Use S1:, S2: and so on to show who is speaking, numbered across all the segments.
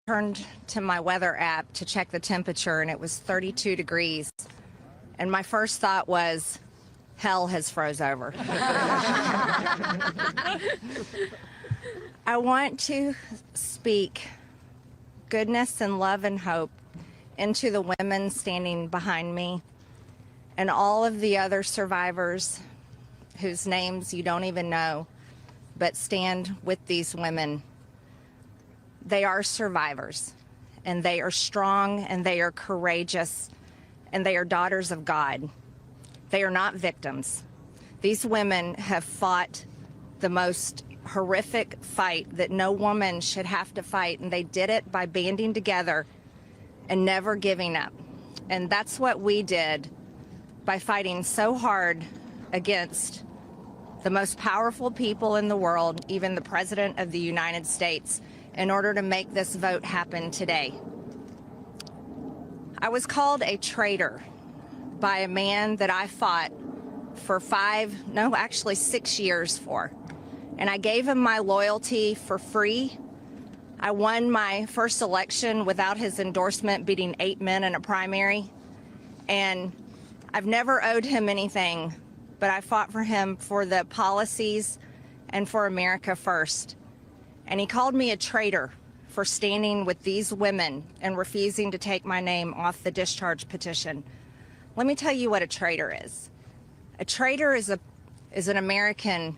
S1: turned to my weather app to check the temperature, and it was 32 degrees. And my first thought was, hell has froze over. I want to speak goodness and love and hope into the women standing behind me and all of the other survivors whose names you don't even know, but stand with these women. They are survivors, and they are strong, and they are courageous, and they are daughters of God. They are not victims. These women have fought the most horrific fight that no woman should have to fight, and they did it by banding together and never giving up. And that's what we did by fighting so hard against the most powerful people in the world, even the President of the United States, in order to make this vote happen today. I was called a traitor by a man that I fought for 6 years for. And I gave him my loyalty for free. I won my first election without his endorsement, beating 8 men in a primary. And I've never owed him anything, but I fought for him for the policies and for America first. And he called me a traitor for standing with these women and refusing to take my name off the discharge petition. Let me tell you what a traitor is. A traitor is an American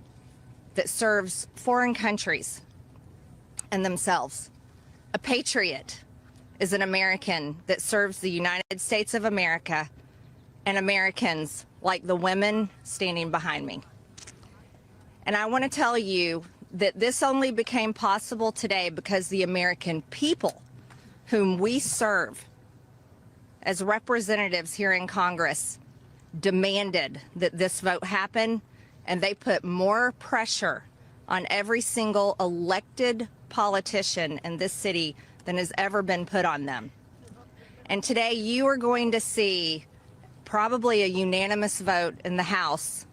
S1: that serves foreign countries and themselves. A patriot is an American that serves the United States of America and Americans like the women standing behind me. And I want to tell you that this only became possible today because the American people whom we serve as representatives here in Congress demanded that this vote happen, and they put more pressure on every single elected politician in this city than has ever been put on them. And today you are going to see probably a unanimous vote in the House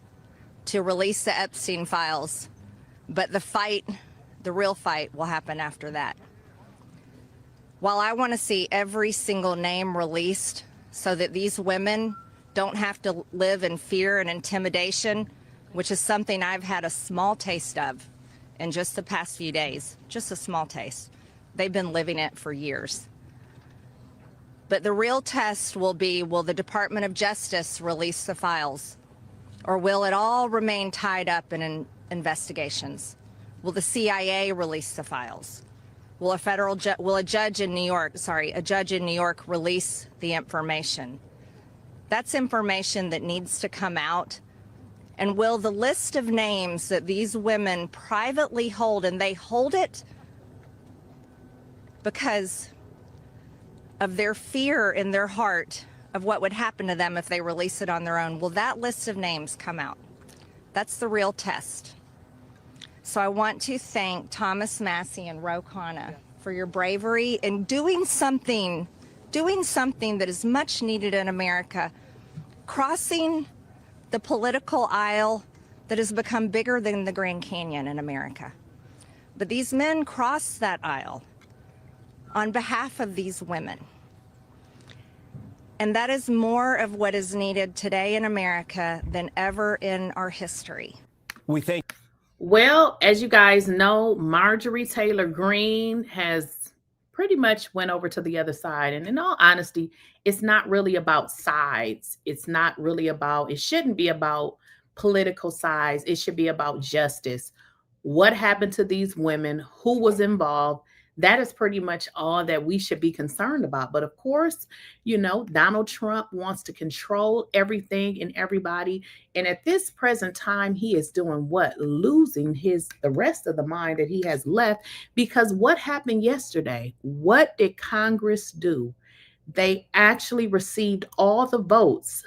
S1: to release the Epstein files. But the real fight will happen after that. While I want to see every single name released so that these women don't have to live in fear and intimidation, which is something I've had a small taste of in just the past few days, just a small taste. They've been living it for years. But the real test will be, will the Department of Justice release the files? Or will it all remain tied up in investigations? Will the CIA release the files? Will a judge in New York release the information? That's information that needs to come out. And will the list of names that these women privately hold, and they hold it because of their fear in their heart of what would happen to them if they release it on their own, will that list of names come out? That's the real test. So I want to thank Thomas Massie and 𝐸𝐻 for your bravery in doing something that is much needed in America, crossing the political aisle that has become bigger than the Grand Canyon in America. But these men crossed that aisle on behalf of these women. And that is more of what is needed today in America than ever in our history.
S2: We thank.
S3: Well, as you guys know, Marjorie Taylor Greene has pretty much went over to the other side. And in all honesty, it's not really about sides. It's not really about, it shouldn't be about political sides. It should be about justice. What happened to these women? Who was involved? That is pretty much all that we should be concerned about. But of course, you know, Donald Trump wants to control everything and everybody. And at this present time, he is doing what? Losing the rest of the mind that he has left. Because what happened yesterday? What did Congress do? They actually received all the votes.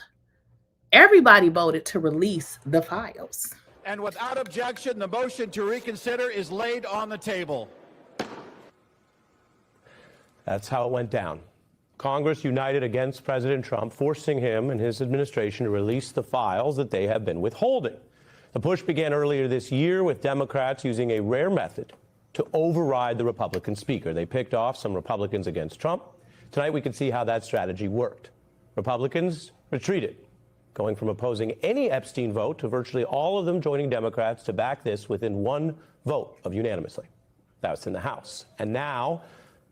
S3: Everybody voted to release the files.
S4: And without objection, the motion to reconsider is laid on the table.
S2: That's how it went down. Congress united against President Trump, forcing him and his administration to release the files that they have been withholding. The push began earlier this year with Democrats using a rare method, to override the Republican speaker. They picked off some Republicans against Trump. Tonight we can see how that strategy worked. Republicans retreated, going from opposing any Epstein vote to virtually all of them joining Democrats to back this within one vote of unanimously. That was in the House. And now,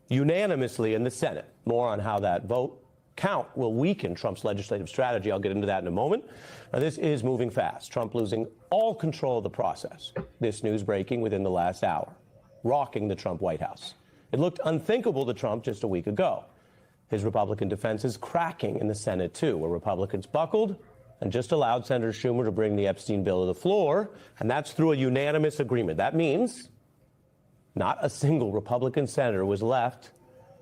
S2: unanimously in the Senate. More on how that vote count will weaken Trump's legislative strategy. I'll get into that in a moment. Now, this is moving fast. Trump losing all control of the process. This news breaking within the last hour, rocking the Trump White House. It looked unthinkable to Trump just a week ago. His Republican defense is cracking in the Senate, too, where Republicans buckled and just allowed Senator Schumer to bring the Epstein bill to the floor, and that's through a unanimous agreement. That means not a single Republican senator was left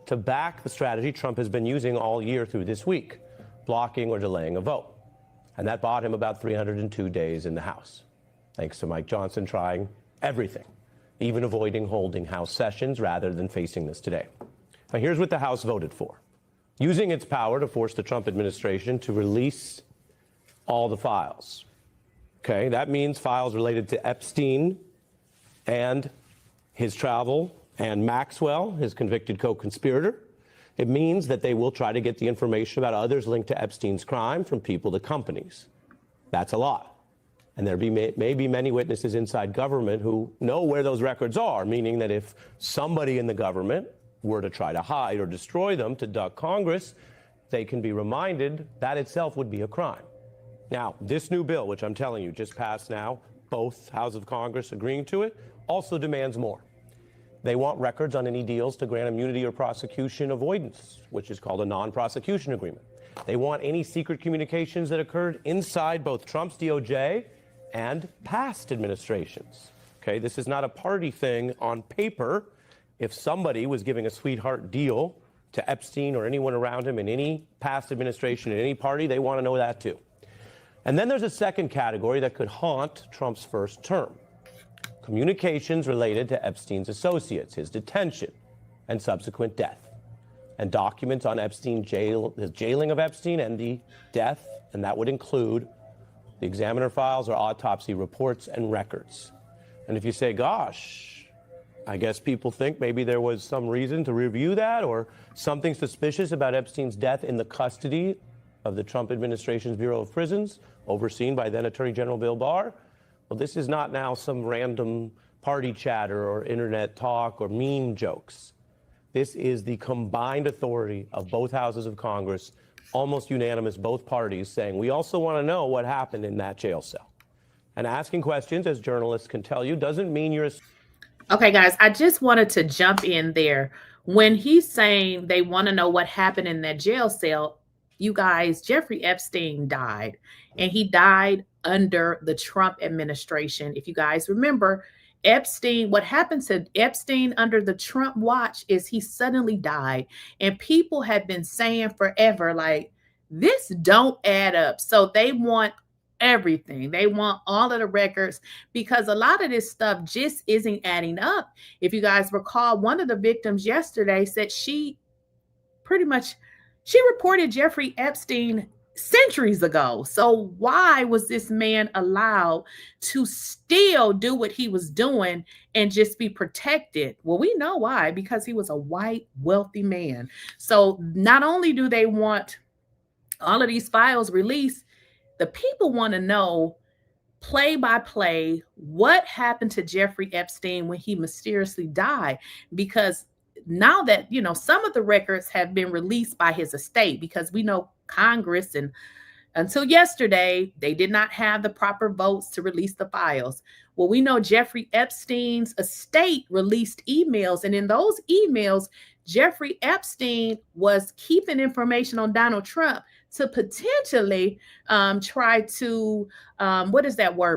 S2: to back the strategy Trump has been using all year through this week, blocking or delaying a vote. And that bought him about 302 days in the House, thanks to Mike Johnson trying everything, even avoiding holding House sessions rather than facing this today. Now, here's what the House voted for. Using its power to force the Trump administration to release all the files. Okay, that means files related to Epstein and his travel, and Maxwell, his convicted co-conspirator. It means that they will try to get the information about others linked to Epstein's crime from people to companies. That's a lot. And there may be many witnesses inside government who know where those records are, meaning that if somebody in the government were to try to hide or destroy them to duck Congress, they can be reminded that itself would be a crime. Now, this new bill, which I'm telling you just passed now, both houses of Congress agreeing to it, also demands more. They want records on any deals to grant immunity or prosecution avoidance, which is called a non-prosecution agreement. They want any secret communications that occurred inside both Trump's DOJ and past administrations. Okay, this is not a party thing on paper. If somebody was giving a sweetheart deal to Epstein or anyone around him in any past administration in any party, they want to know that too. And then there's a second category that could haunt Trump's first term. Communications related to Epstein's associates, his detention and subsequent death, and documents on Epstein's jailing of Epstein and the death, and that would include the examiner files or autopsy reports and records. And if you say, gosh, I guess people think maybe there was some reason to review that or something suspicious about Epstein's death in the custody of the Trump administration's Bureau of Prisons, overseen by then Attorney General Bill Barr. Well, this is not now some random party chatter or internet talk or meme jokes. This is the combined authority of both houses of Congress, almost unanimous, both parties, saying we also want to know what happened in that jail cell. And asking questions, as journalists can tell you, doesn't mean you're...
S3: Okay, guys, I just wanted to jump in there. When he's saying they want to know what happened in that jail cell, you guys, Jeffrey Epstein died, and he died under the Trump administration. If you guys remember, Epstein, what happened to Epstein under the Trump watch is he suddenly died. And people have been saying forever, like, this don't add up. So they want everything. They want all of the records because a lot of this stuff just isn't adding up. If you guys recall, one of the victims yesterday said she reported Jeffrey Epstein centuries ago. So why was this man allowed to still do what he was doing and just be protected? Well, we know why, because he was a white, wealthy man. So not only do they want all of these files released, the people want to know play by play what happened to Jeffrey Epstein when he mysteriously died, because now that, you know, some of the records have been released by his estate, because we know Congress, and until yesterday, they did not have the proper votes to release the files. Well, we know Jeffrey Epstein's estate released emails, and in those emails, Jeffrey Epstein was keeping information on Donald Trump to potentially try to,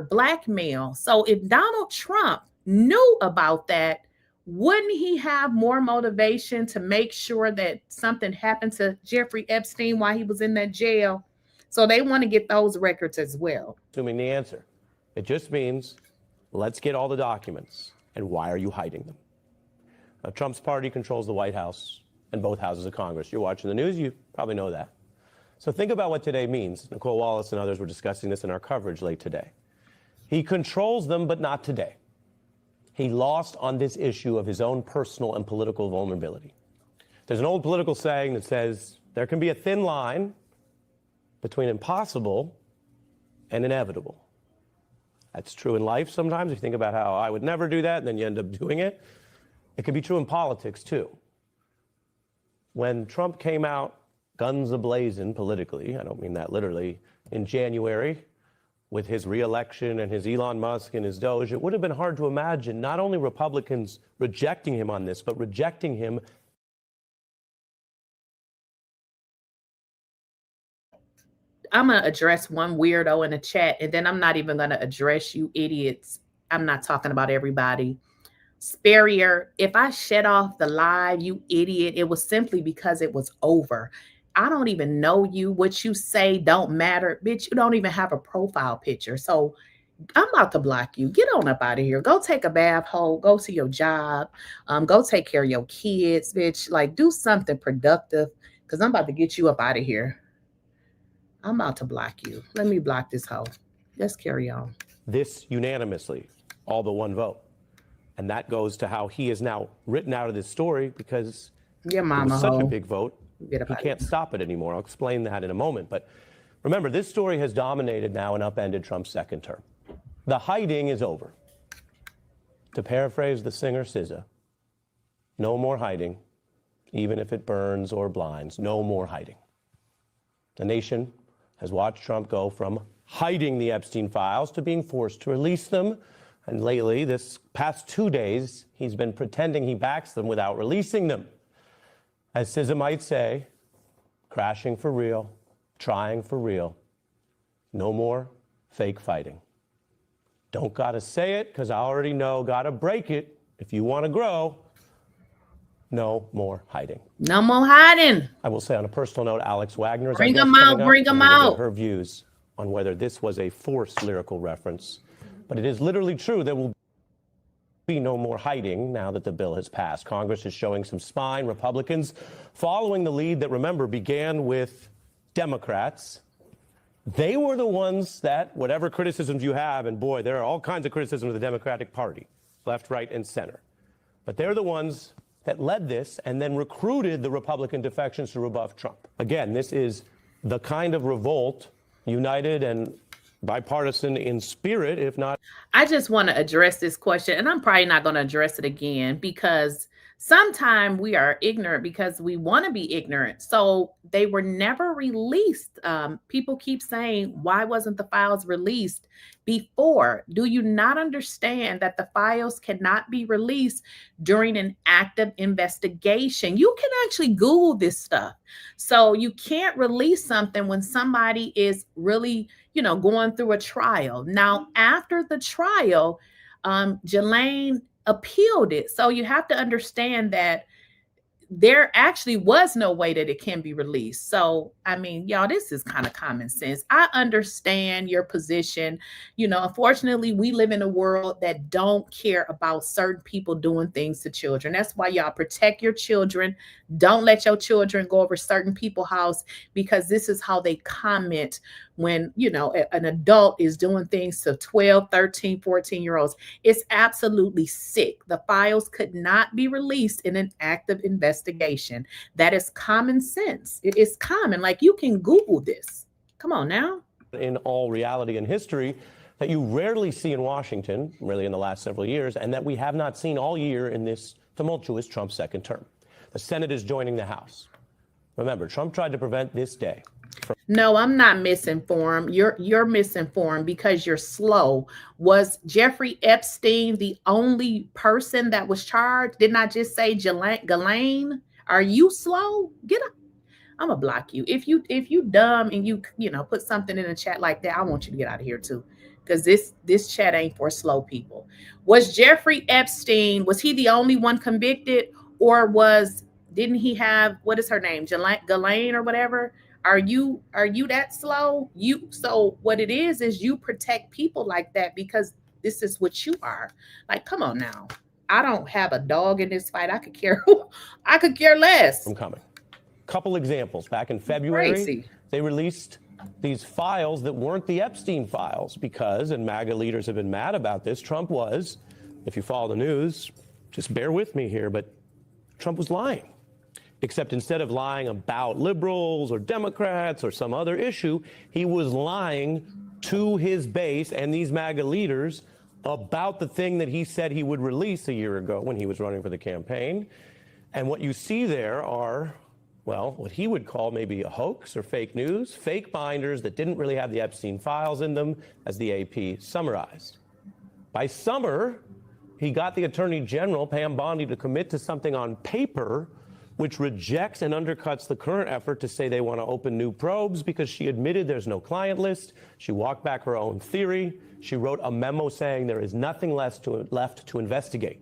S3: blackmail. So if Donald Trump knew about that, wouldn't he have more motivation to make sure that something happened to Jeffrey Epstein while he was in that jail? So they want to get those records as well.
S2: Assuming the answer. It just means, let's get all the documents. And why are you hiding them? Now, Trump's party controls the White House and both houses of Congress. You're watching the news, you probably know that. So think about what today means. Nicole Wallace and others were discussing this in our coverage late today. He controls them, but not today. He lost on this issue of his own personal and political vulnerability. There's an old political saying that says there can be a thin line between impossible and inevitable. That's true in life sometimes. You think about how I would never do that, and then you end up doing it. It can be true in politics, too. When Trump came out guns a-blazing politically, I don't mean that literally, in January, with his re-election and his Elon Musk and his Doge, it would have been hard to imagine not only Republicans rejecting him on this, but rejecting him.
S3: I'm going to address one weirdo in the chat, and then I'm not even going to address you idiots. I'm not talking about everybody. Sperrier, if I shut off the live, you idiot, it was simply because it was over. I don't even know you. What you say don't matter. Bitch, you don't even have a profile picture. So I'm about to block you. Get on up out of here. Go take a bath hole. Go to your job. Go take care of your kids, bitch. Like, do something productive, because I'm about to get you up out of here. I'm about to block you. Let me block this hoe. Let's carry on.
S2: This unanimously, all but one vote. And that goes to how he is now written out of this story, because
S3: your mama
S2: it was such a big vote. He can't stop it anymore. I'll explain that in a moment. But remember, this story has dominated now and upended Trump's second term. The hiding is over. To paraphrase the singer SZA, no more hiding, even if it burns or blinds. No more hiding. The nation has watched Trump go from hiding the Epstein files to being forced to release them. And lately, this past 2 days, he's been pretending he backs them without releasing them. As SZA might say, crashing for real, trying for real. No more fake fighting. Don't gotta say it, because I already know, gotta break it. If you want to grow, no more hiding.
S3: No more hiding.
S2: I will say on a personal note, Alex Wagner is
S3: bring them out, bring them out.
S2: Her views on whether this was a forced lyrical reference. But it is literally true. There will be no more hiding now that the bill has passed. Congress is showing some spine. Republicans following the lead that, remember, began with Democrats. They were the ones that, whatever criticisms you have, and boy, there are all kinds of criticisms of the Democratic Party, left, right, and center. But they're the ones that led this and then recruited the Republican defections to rebuff Trump. Again, this is the kind of revolt, united and bipartisan in spirit, if not.
S3: I just want to address this question, and I'm probably not going to address it again, because sometimes we are ignorant because we want to be ignorant. So they were never released. People keep saying, why wasn't the files released before? Do you not understand that the files cannot be released during an active investigation? You can actually Google this stuff. So you can't release something when somebody is really, going through a trial. Now, after the trial, Ghislaine appealed it. So you have to understand that there actually was no way that it can be released. So, I mean, y'all, this is kind of common sense. I understand your position. Unfortunately, we live in a world that don't care about certain people doing things to children. That's why y'all protect your children. Don't let your children go over certain people's house, because this is how they comment when, an adult is doing things to 12, 13, 14-year-olds. It's absolutely sick. The files could not be released in an active investigation. That is common sense. It is common. Like, you can Google this. Come on now.
S2: In all reality and history, that you rarely see in Washington, really in the last several years, and that we have not seen all year in this tumultuous Trump second term. The Senate is joining the House. Remember, Trump tried to prevent this day.
S3: No, I'm not misinformed. You're misinformed because you're slow. Was Jeffrey Epstein the only person that was charged? Didn't I just say Ghislaine? Are you slow? Get up. I'm gonna block you. If you dumb and you put something in the chat like that, I want you to get out of here too, because this chat ain't for slow people. Was Jeffrey Epstein, was he the only one convicted, or didn't he have, what is her name, Ghislaine or whatever? Are you that slow? So what it is you protect people like that because this is what you are. Like, come on now. I don't have a dog in this fight. I could care less.
S2: I'm coming. Couple examples. Back in February, they released these files that weren't the Epstein files because, and MAGA leaders have been mad about this, Trump was if you follow the news, just bear with me here, but Trump was lying. Except instead of lying about liberals or Democrats or some other issue, he was lying to his base and these MAGA leaders about the thing that he said he would release a year ago when he was running for the campaign. And what you see there are, well, what he would call maybe a hoax or fake news, fake binders that didn't really have the Epstein files in them, as the AP summarized. By summer, he got the Attorney General, Pam Bondi, to commit to something on paper which rejects and undercuts the current effort to say they want to open new probes, because she admitted there's no client list. She walked back her own theory. She wrote a memo saying there is nothing left to investigate.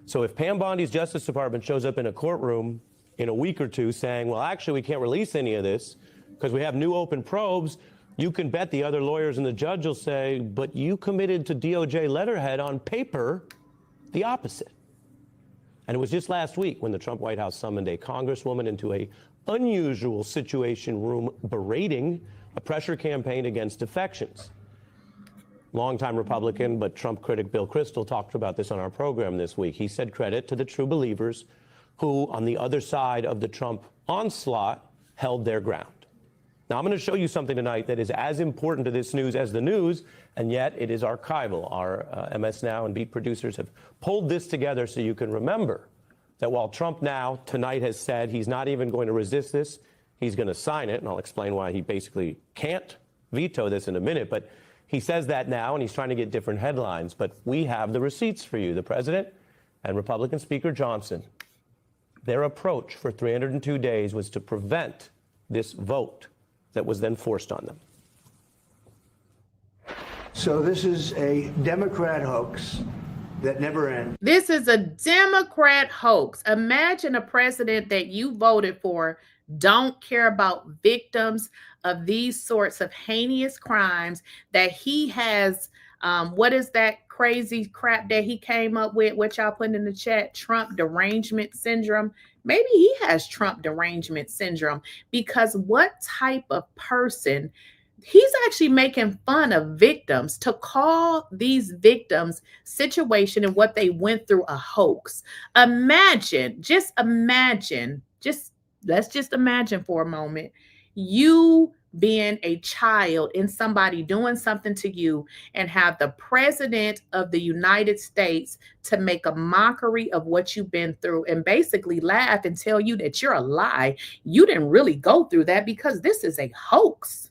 S2: So if Pam Bondi's Justice Department shows up in a courtroom in a week or two saying, well, actually, we can't release any of this because we have new open probes, you can bet the other lawyers and the judge will say, but you committed to DOJ letterhead on paper the opposite. And it was just last week when the Trump White House summoned a congresswoman into a unusual situation room berating a pressure campaign against defections. Longtime Republican but Trump critic Bill Kristol talked about this on our program this week. He said credit to the true believers who, on the other side of the Trump onslaught, held their ground. Now, I'm going to show you something tonight that is as important to this news as the news, and yet it is archival. Our MS Now and Beat producers have pulled this together so you can remember that while Trump now tonight has said he's not even going to resist this, he's going to sign it, and I'll explain why he basically can't veto this in a minute, but he says that now, and he's trying to get different headlines, but we have the receipts for you. The president and Republican Speaker Johnson, their approach for 302 days was to prevent this vote that was then forced on them.
S5: So this is a Democrat hoax that never ends.
S3: This is a Democrat hoax. Imagine a president that you voted for don't care about victims of these sorts of heinous crimes, that he has, what is that crazy crap that he came up with, what y'all put in the chat, Trump derangement syndrome. Maybe he has Trump derangement syndrome, because what type of person, he's actually making fun of victims, to call these victims' situation and what they went through a hoax. Let's just imagine for a moment, you being a child and somebody doing something to you, and have the president of the United States to make a mockery of what you've been through and basically laugh and tell you that you're a lie. You didn't really go through that because this is a hoax.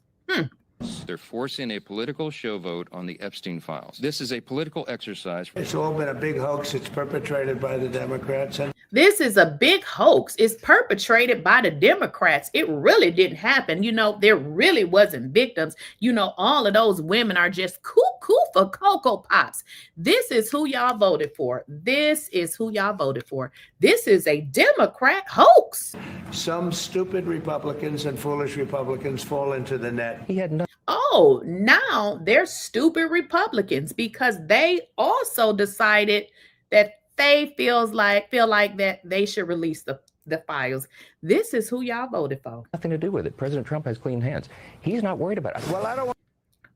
S6: They're forcing a political show vote on the Epstein files. This is a political exercise.
S5: It's all been a big hoax. It's perpetrated by the Democrats. And
S3: this is a big hoax. It's perpetrated by the Democrats. It really didn't happen. You know, there really wasn't victims. You know, all of those women are just cuckoo for Cocoa Pops. This is who y'all voted for. This is who y'all voted for. This is a Democrat hoax.
S5: some stupid Republicans and foolish Republicans fall into the net.
S2: He had no.
S3: Oh, now they're stupid Republicans because they also decided that they feel like that they should release the files. This is who y'all voted for.
S7: Nothing to do with it. President Trump has clean hands. He's not worried about it.
S5: Well, I don't want.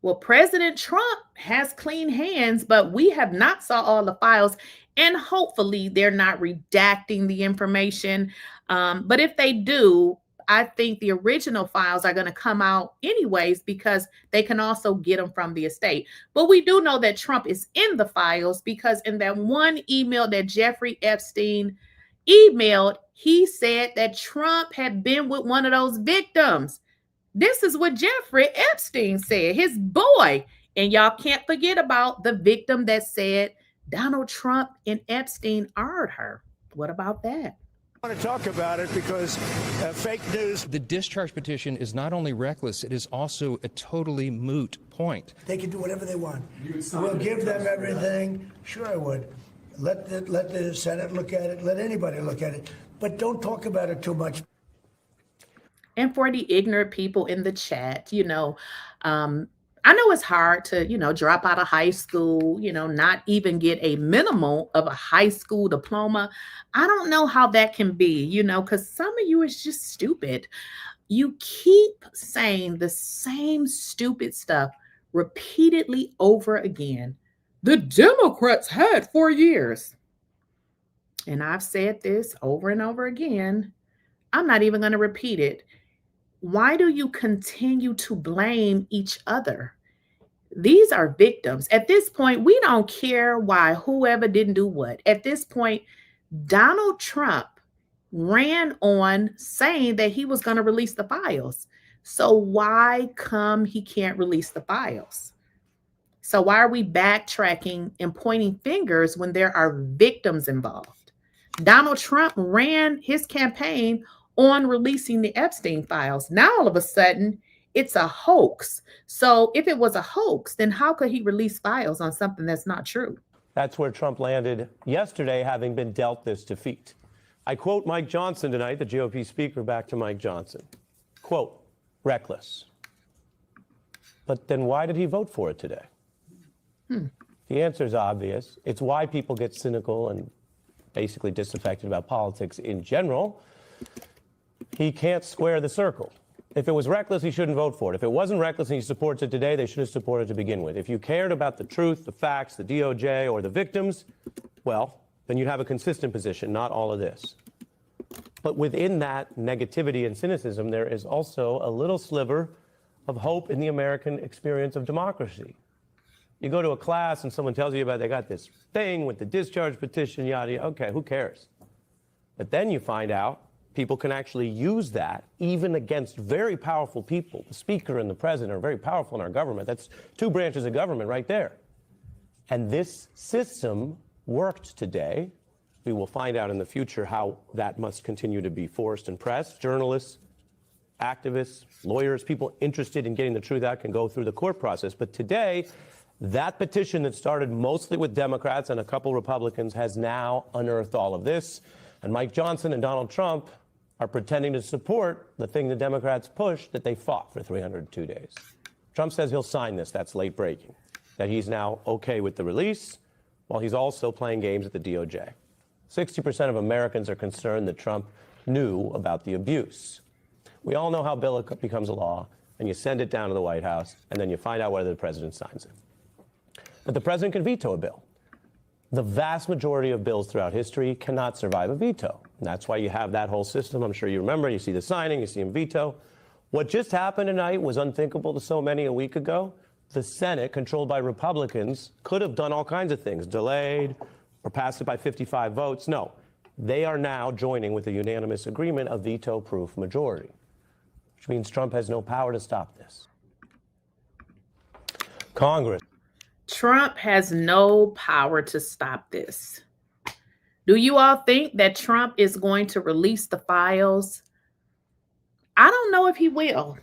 S3: Well, President Trump has clean hands, but we have not saw all the files, and hopefully they're not redacting the information. But if they do, I think the original files are going to come out anyways because they can also get them from the estate. But we do know that Trump is in the files because in that one email that Jeffrey Epstein emailed, he said that Trump had been with one of those victims. This is what Jeffrey Epstein said, his boy. And y'all can't forget about the victim that said Donald Trump and Epstein hired her. What about that?
S5: I want to talk about it because fake news.
S8: The discharge petition is not only reckless, it is also a totally moot point.
S5: They can do whatever they want. We'll give them everything. Sure, I would. Let the Senate look at it. Let anybody look at it. But don't talk about it too much.
S3: And for the ignorant people in the chat, I know it's hard to, drop out of high school, not even get a minimal of a high school diploma. I don't know how that can be, because some of you is just stupid. You keep saying the same stupid stuff repeatedly over again. the Democrats had for years. And I've said this over and over again. I'm not even going to repeat it. Why do you continue to blame each other? These are victims. At this point, we don't care why whoever didn't do what. At this point, Donald Trump ran on saying that he was going to release the files. So why come he can't release the files? So why are we backtracking and pointing fingers when there are victims involved? Donald Trump ran his campaign on releasing the Epstein files. Now, all of a sudden, it's a hoax. So if it was a hoax, then how could he release files on something that's not true?
S2: That's where Trump landed yesterday, having been dealt this defeat. I quote Mike Johnson tonight, the GOP speaker, back to Mike Johnson. Quote, reckless. But then why did he vote for it today? The answer is obvious. It's why people get cynical and basically disaffected about politics in general. He can't square the circle. If it was reckless, he shouldn't vote for it. If it wasn't reckless and he supports it today, they should have supported it to begin with. If you cared about the truth, the facts, the DOJ, or the victims, well, then you'd have a consistent position, not all of this. But within that negativity and cynicism, there is also a little sliver of hope in the American experience of democracy. You go to a class and someone tells you about they got this thing with the discharge petition, yada, yada. Okay, who cares? But then you find out people can actually use that even against very powerful people. The speaker and the president are very powerful in our government. That's two branches of government right there. And this system worked today. We will find out in the future how that must continue to be forced and pressed. Journalists, activists, lawyers, people interested in getting the truth out can go through the court process. But today, that petition that started mostly with Democrats and a couple Republicans has now unearthed all of this. And Mike Johnson and Donald Trump are pretending to support the thing the Democrats pushed that they fought for 302 days. Trump says he'll sign this. That's late breaking. That he's now okay with the release, while he's also playing games at the DOJ. 60% of Americans are concerned that Trump knew about the abuse. We all know how a bill becomes a law, and you send it down to the White House, and then you find out whether the president signs it. But the president can veto a bill. The vast majority of bills throughout history cannot survive a veto. And that's why you have that whole system. I'm sure you remember. You see the signing, you see him veto. What just happened tonight was unthinkable to so many a week ago. The Senate, controlled by Republicans, could have done all kinds of things, delayed or passed it by 55 votes. No, they are now joining with a unanimous agreement, a veto-proof majority, which means Trump has no power to stop this. Congress.
S3: Trump has no power to stop this. Do you all think that Trump is going to release the files? I don't know if he will.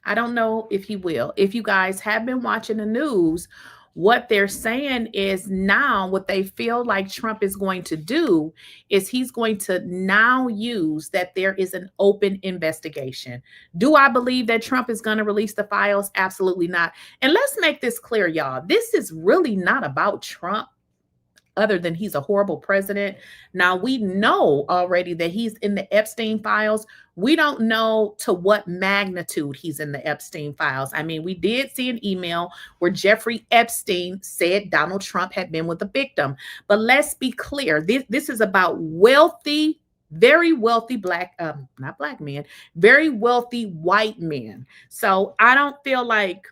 S3: I don't know if he will. If you guys have been watching the news, what they're saying is now what they feel like Trump is going to do is he's going to now use that there is an open investigation. Do I believe that Trump is going to release the files? Absolutely not. And let's make this clear, y'all. This is really not about Trump, other than he's a horrible president. Now, we know already that he's in the Epstein files. We don't know to what magnitude he's in the Epstein files. I mean, we did see an email where Jeffrey Epstein said Donald Trump had been with the victim. But let's be clear. This is about wealthy, very wealthy not black men, very wealthy white men. So I don't feel like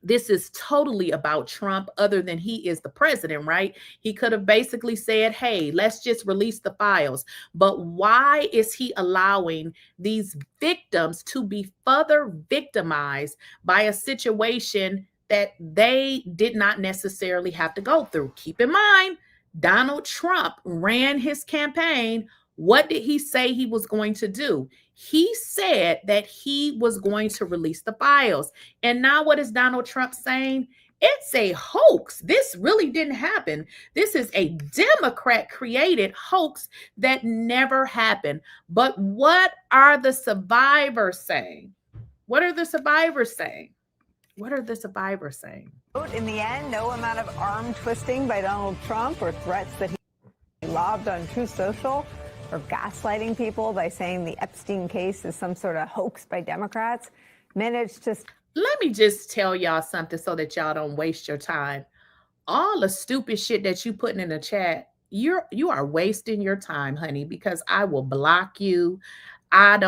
S3: this is totally about Trump, other than he is the president, right? He could have basically said, hey, let's just release the files. But why is he allowing these victims to be further victimized by a situation that they did not necessarily have to go through? Keep in mind, Donald Trump ran his campaign. What did he say he was going to do? He said that he was going to release the files. And now what is Donald Trump saying? It's a hoax. This really didn't happen. This is a Democrat-created hoax that never happened. But what are the survivors saying? What are the survivors saying? What are the survivors saying?
S9: In the end, no amount of arm twisting by Donald Trump or threats that he lobbed on Truth Social or gaslighting people by saying the Epstein case is some sort of hoax by Democrats managed to...
S3: Let me just tell y'all something so that y'all don't waste your time. all the stupid shit that you putting in the chat, you are wasting your time, honey, because I will block you. I'm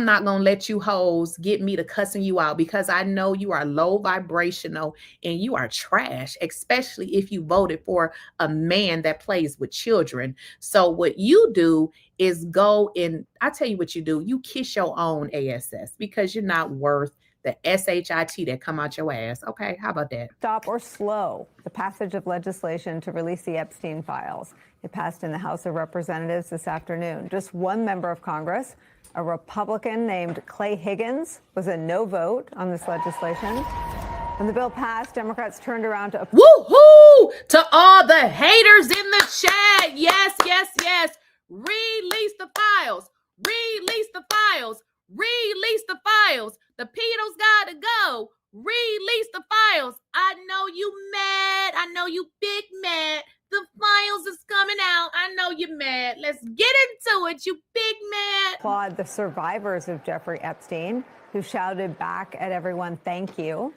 S3: not going to let you hoes get me to cussing you out, because I know you are low vibrational and you are trash, especially if you voted for a man that plays with children. So what you do is go and I tell you what you do. You kiss your own ass, because you're not worth the shit that come out your ass. Okay, how about that?
S9: Stop or slow the passage of legislation to release the Epstein files. It passed in the House of Representatives this afternoon. Just one member of Congress, a Republican named Clay Higgins, was a no vote on this legislation. When the bill passed, Democrats turned around to
S3: woohoo to all the haters in the chat. Yes, yes, yes. Release the files. Release the files. Release the files. The pedos gotta go. Release the files. I know you mad. I know you big mad. The files is coming out. I know you're mad. Let's get into it, you big mad.
S9: applaud the survivors of Jeffrey Epstein, who shouted back at everyone, "Thank you."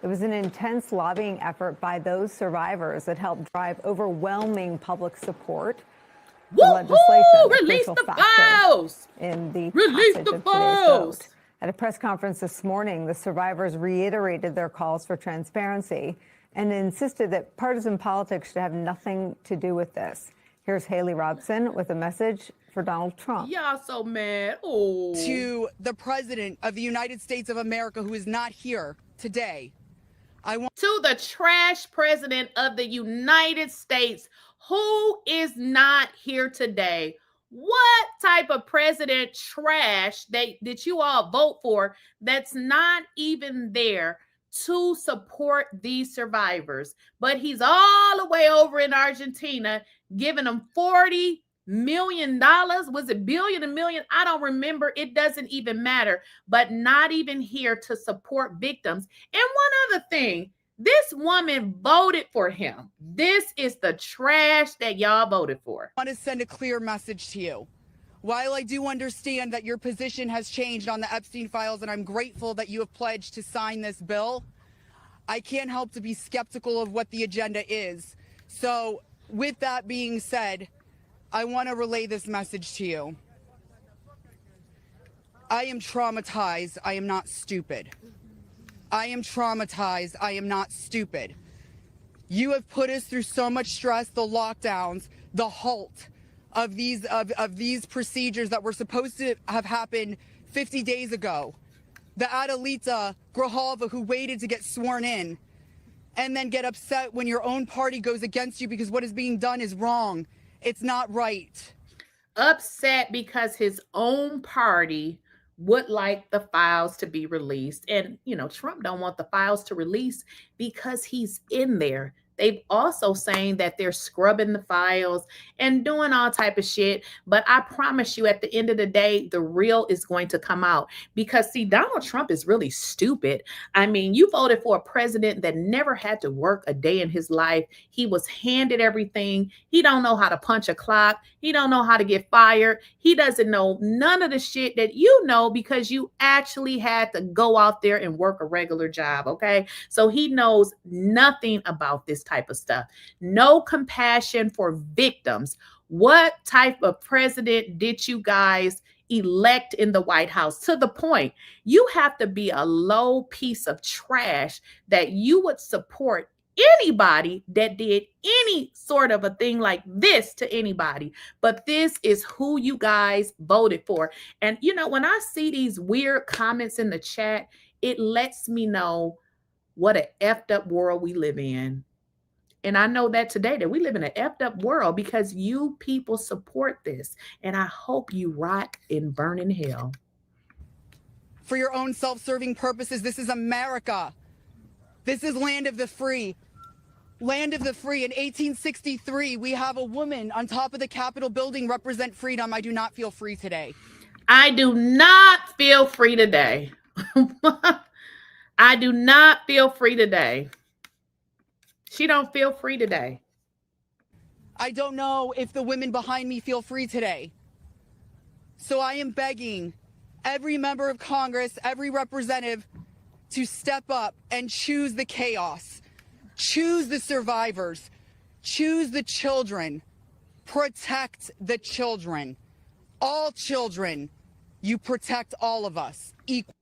S9: It was an intense lobbying effort by those survivors that helped drive overwhelming public support. The legislation,
S3: release the files
S9: in the
S3: release
S9: passage
S3: the
S9: of today's
S3: files.
S9: vote. At a press conference this morning, the survivors reiterated their calls for transparency and insisted that partisan politics should have nothing to do with this. Here's Haley Robson with a message for Donald Trump.
S3: Y'all so mad. Oh.
S10: To the President of the United States of America, who is not here today, I want
S3: to the trash President of the United States, who is not here today. What type of president trash did you all vote for that's not even there to support these survivors? But he's all the way over in Argentina giving them $40 million. Was it billion, a million? I don't remember. It doesn't even matter. But not even here to support victims. And one other thing, this woman voted for him. This is the trash that y'all voted for.
S10: to send a clear message to you. While I do understand that your position has changed on the Epstein files, and I'm grateful that you have pledged to sign this bill, I can't help to be skeptical of what the agenda is. So with that being said, I want to relay this message to you. I am traumatized. I am not stupid. I am traumatized. I am not stupid. You have put us through so much stress, the lockdowns, the halt of these procedures that were supposed to have happened 50 days ago. The 𝐦𝐨𝐫𝐞𝐿, who waited to get sworn in and then get upset when your own party goes against you because what is being done is wrong. It's not right.
S3: Upset because his own party would like the files to be released. And, you know, Trump don't want the files to release because he's in there. They've also saying that they're scrubbing the files and doing all type of shit. But I promise you, at the end of the day, the real is going to come out. Because, see, Donald Trump is really stupid. I mean, you voted for a president that never had to work a day in his life. He was handed everything. He don't know how to punch a clock. He don't know how to get fired. He doesn't know none of the shit that you know because you actually had to go out there and work a regular job, okay? So he knows nothing about this type of stuff. No compassion for victims. What type of president did you guys elect in the White House? To the point, you have to be a low piece of trash that you would support anybody that did any sort of a thing like this to anybody. But this is who you guys voted for. And you know, when I see these weird comments in the chat, it lets me know what an effed up world we live in. And I know that today that we live in an effed up world because you people support this. And I hope you rot and burn in hell.
S10: For your own self-serving purposes, this is America. This is land of the free. Land of the free. In 1863, we have a woman on top of the Capitol building represent freedom. I do not feel free today.
S3: I do not feel free today. I do not feel free today. She don't feel free today.
S10: I don't know if the women behind me feel free today. So I am begging every member of Congress, every representative to step up and choose the chaos. Choose the survivors. Choose the children. Protect the children. All children. You protect all of us equally.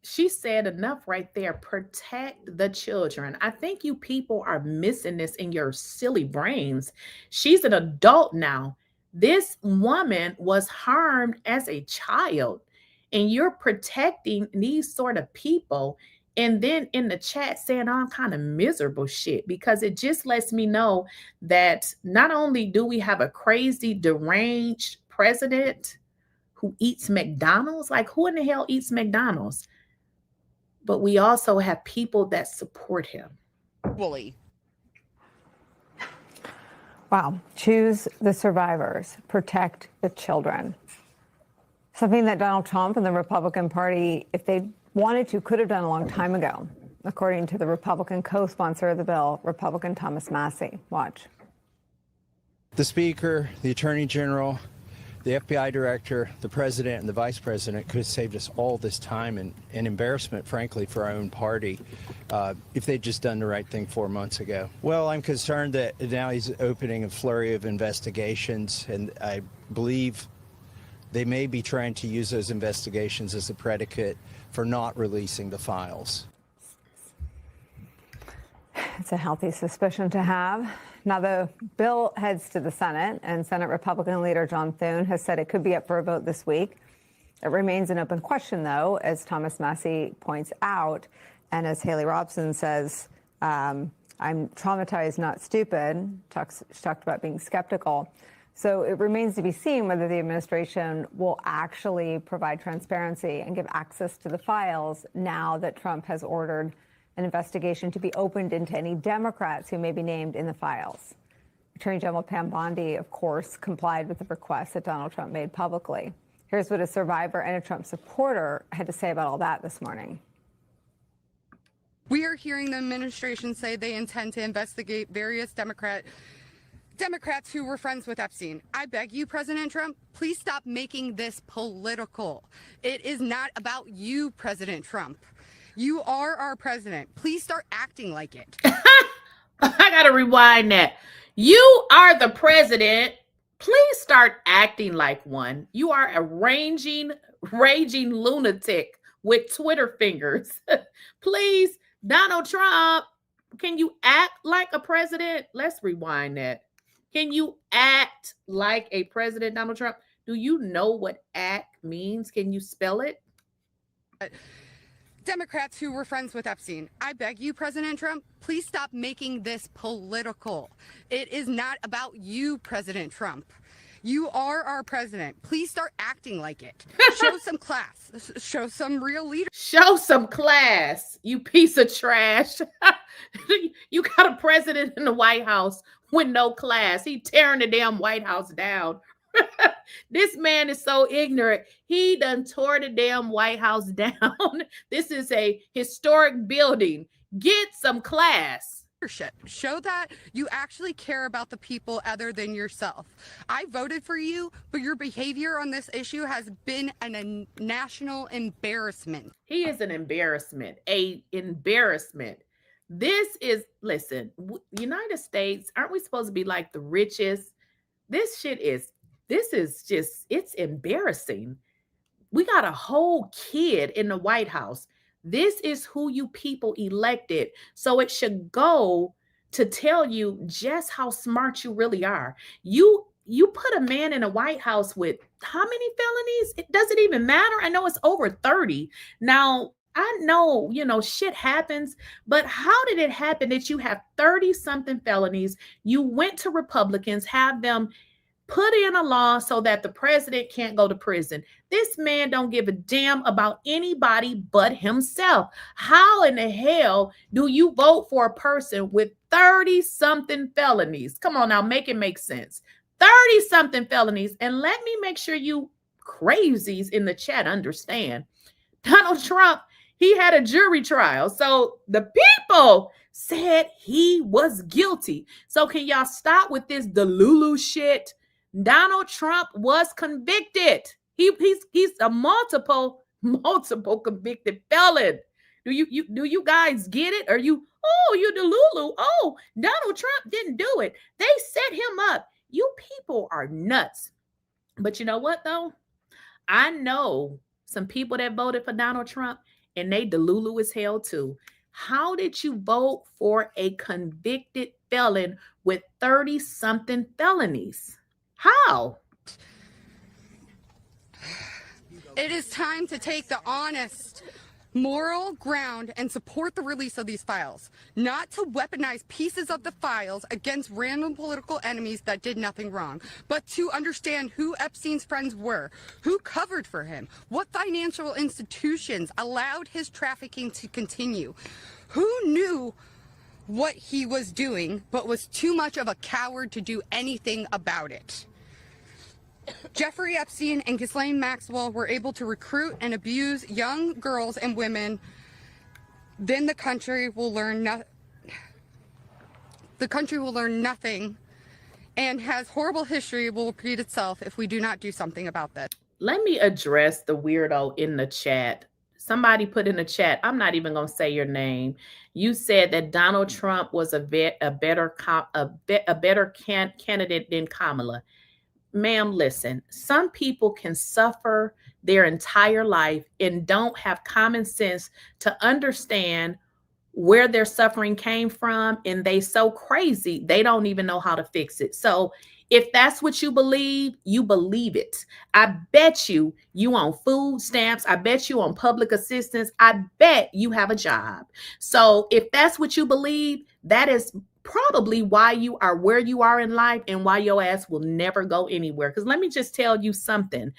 S3: She said enough right there. Protect the children. I think you people are missing this in your silly brains. She's an adult now. This woman was harmed as a child, and you're protecting these sort of people. And then in the chat saying all kind of miserable shit, because it just lets me know that not only do we have a crazy, deranged president who eats McDonald's, like who in the hell eats McDonald's? But we also have people that support him.
S9: Wow. Choose the survivors. Protect the children. Something that Donald Trump and the Republican Party, if they wanted to, could have done a long time ago, according to the Republican co-sponsor of the bill, Republican Thomas Massie. Watch.
S11: The Speaker, the Attorney General, the FBI Director, the President, and the Vice President could have saved us all this time and embarrassment, frankly, for our own party if they'd just done the right thing 4 months ago. Well, I'm concerned that now he's opening a flurry of investigations, and I believe they may be trying to use those investigations as a predicate for not releasing the files.
S9: It's a healthy suspicion to have. Now, the bill heads to the Senate, and Senate Republican leader John Thune has said it could be up for a vote this week. It remains an open question, though, as Thomas Massie points out, and as Haley Robson says, I'm traumatized, not stupid. She talked about being skeptical. So it remains to be seen whether the administration will actually provide transparency and give access to the files now that Trump has ordered an investigation to be opened into any Democrats who may be named in the files. Attorney General Pam Bondi, of course, complied with the request that Donald Trump made publicly. Here's what a survivor and a Trump supporter had to say about all that this morning.
S10: We are hearing the administration say they intend to investigate various Democrats who were friends with Epstein. I beg you, President Trump, please stop making this political. It is not about you, President Trump. You are our president. Please start acting like it.
S3: I gotta rewind that. You are the president. Please start acting like one. You are a raging lunatic with Twitter fingers. Please, Donald Trump, can you act like a president? Let's rewind that. Can you act like a president, Donald Trump? Do you know what act means? Can you spell it?
S10: Democrats who were friends with Epstein. I beg you, President Trump, please stop making this political. It is not about you, President Trump. You are our president. Please start acting like it. Show some class. Show some real leadership.
S3: Show some class, you piece of trash. You got a president in the White House with no class. He tearing the damn White House down. This man is so ignorant. He done tore the damn White House down. This is a historic building. Get some class.
S10: Show that you actually care about the people other than yourself. I voted for you, but your behavior on this issue has been a national embarrassment.
S3: He is an embarrassment, embarrassment. This is, listen, United States, aren't we supposed to be like the richest? This is just, it's embarrassing. We got a whole kid in the White House. This is who you people elected. So it should go to tell you just how smart you really are. You put a man in a White House with how many felonies? It doesn't even matter. I know it's over 30. Now, I know, shit happens, but how did it happen that you have 30-something felonies? You went to Republicans, have them put in a law so that the president can't go to prison. This man don't give a damn about anybody but himself. How in the hell do you vote for a person with 30-something felonies? Come on now, make it make sense. 30-something felonies. And let me make sure you crazies in the chat understand. Donald Trump, he had a jury trial. So the people said he was guilty. So can y'all stop with this Delulu shit? Donald Trump was convicted. He's a multiple convicted felon. Do you guys get it? Are you, oh, you Delulu. Oh, Donald Trump didn't do it. They set him up. You people are nuts. But you know what, though? I know some people that voted for Donald Trump, and they Delulu as hell, too. How did you vote for a convicted felon with 30-something felonies? How?
S10: It is time to take the honest, moral ground and support the release of these files, not to weaponize pieces of the files against random political enemies that did nothing wrong, but to understand who Epstein's friends were, who covered for him, what financial institutions allowed his trafficking to continue, who knew what he was doing but was too much of a coward to do anything about it. Jeffrey Epstein and Ghislaine Maxwell were able to recruit and abuse young girls and women. Then the country will learn nothing, and has horrible history will repeat itself if we do not do something about this.
S3: Let me address the weirdo in the chat. Somebody put in the chat, I'm not even going to say your name. You said that Donald Trump was a better candidate than Kamala. Ma'am, listen, some people can suffer their entire life and don't have common sense to understand where their suffering came from, and they so crazy they don't even know how to fix it. So if that's what you believe it. I bet you on food stamps. I bet you on public assistance. I bet you have a job. So if that's what you believe, that is probably why you are where you are in life and why your ass will never go anywhere. Because let me just tell you something.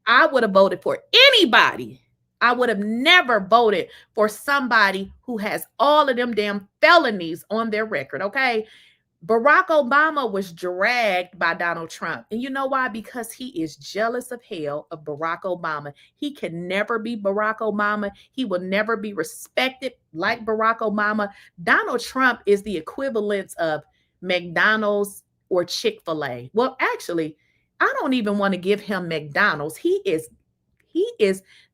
S3: I would have voted for anybody. I would have never voted for somebody who has all of them damn felonies on their record, okay? Barack Obama was dragged by Donald Trump. And you know why? Because he is jealous of hell of Barack Obama. He can never be Barack Obama. He will never be respected like Barack Obama. Donald Trump is the equivalent of McDonald's or Chick-fil-A. Well, actually, I don't even want to give him McDonald's.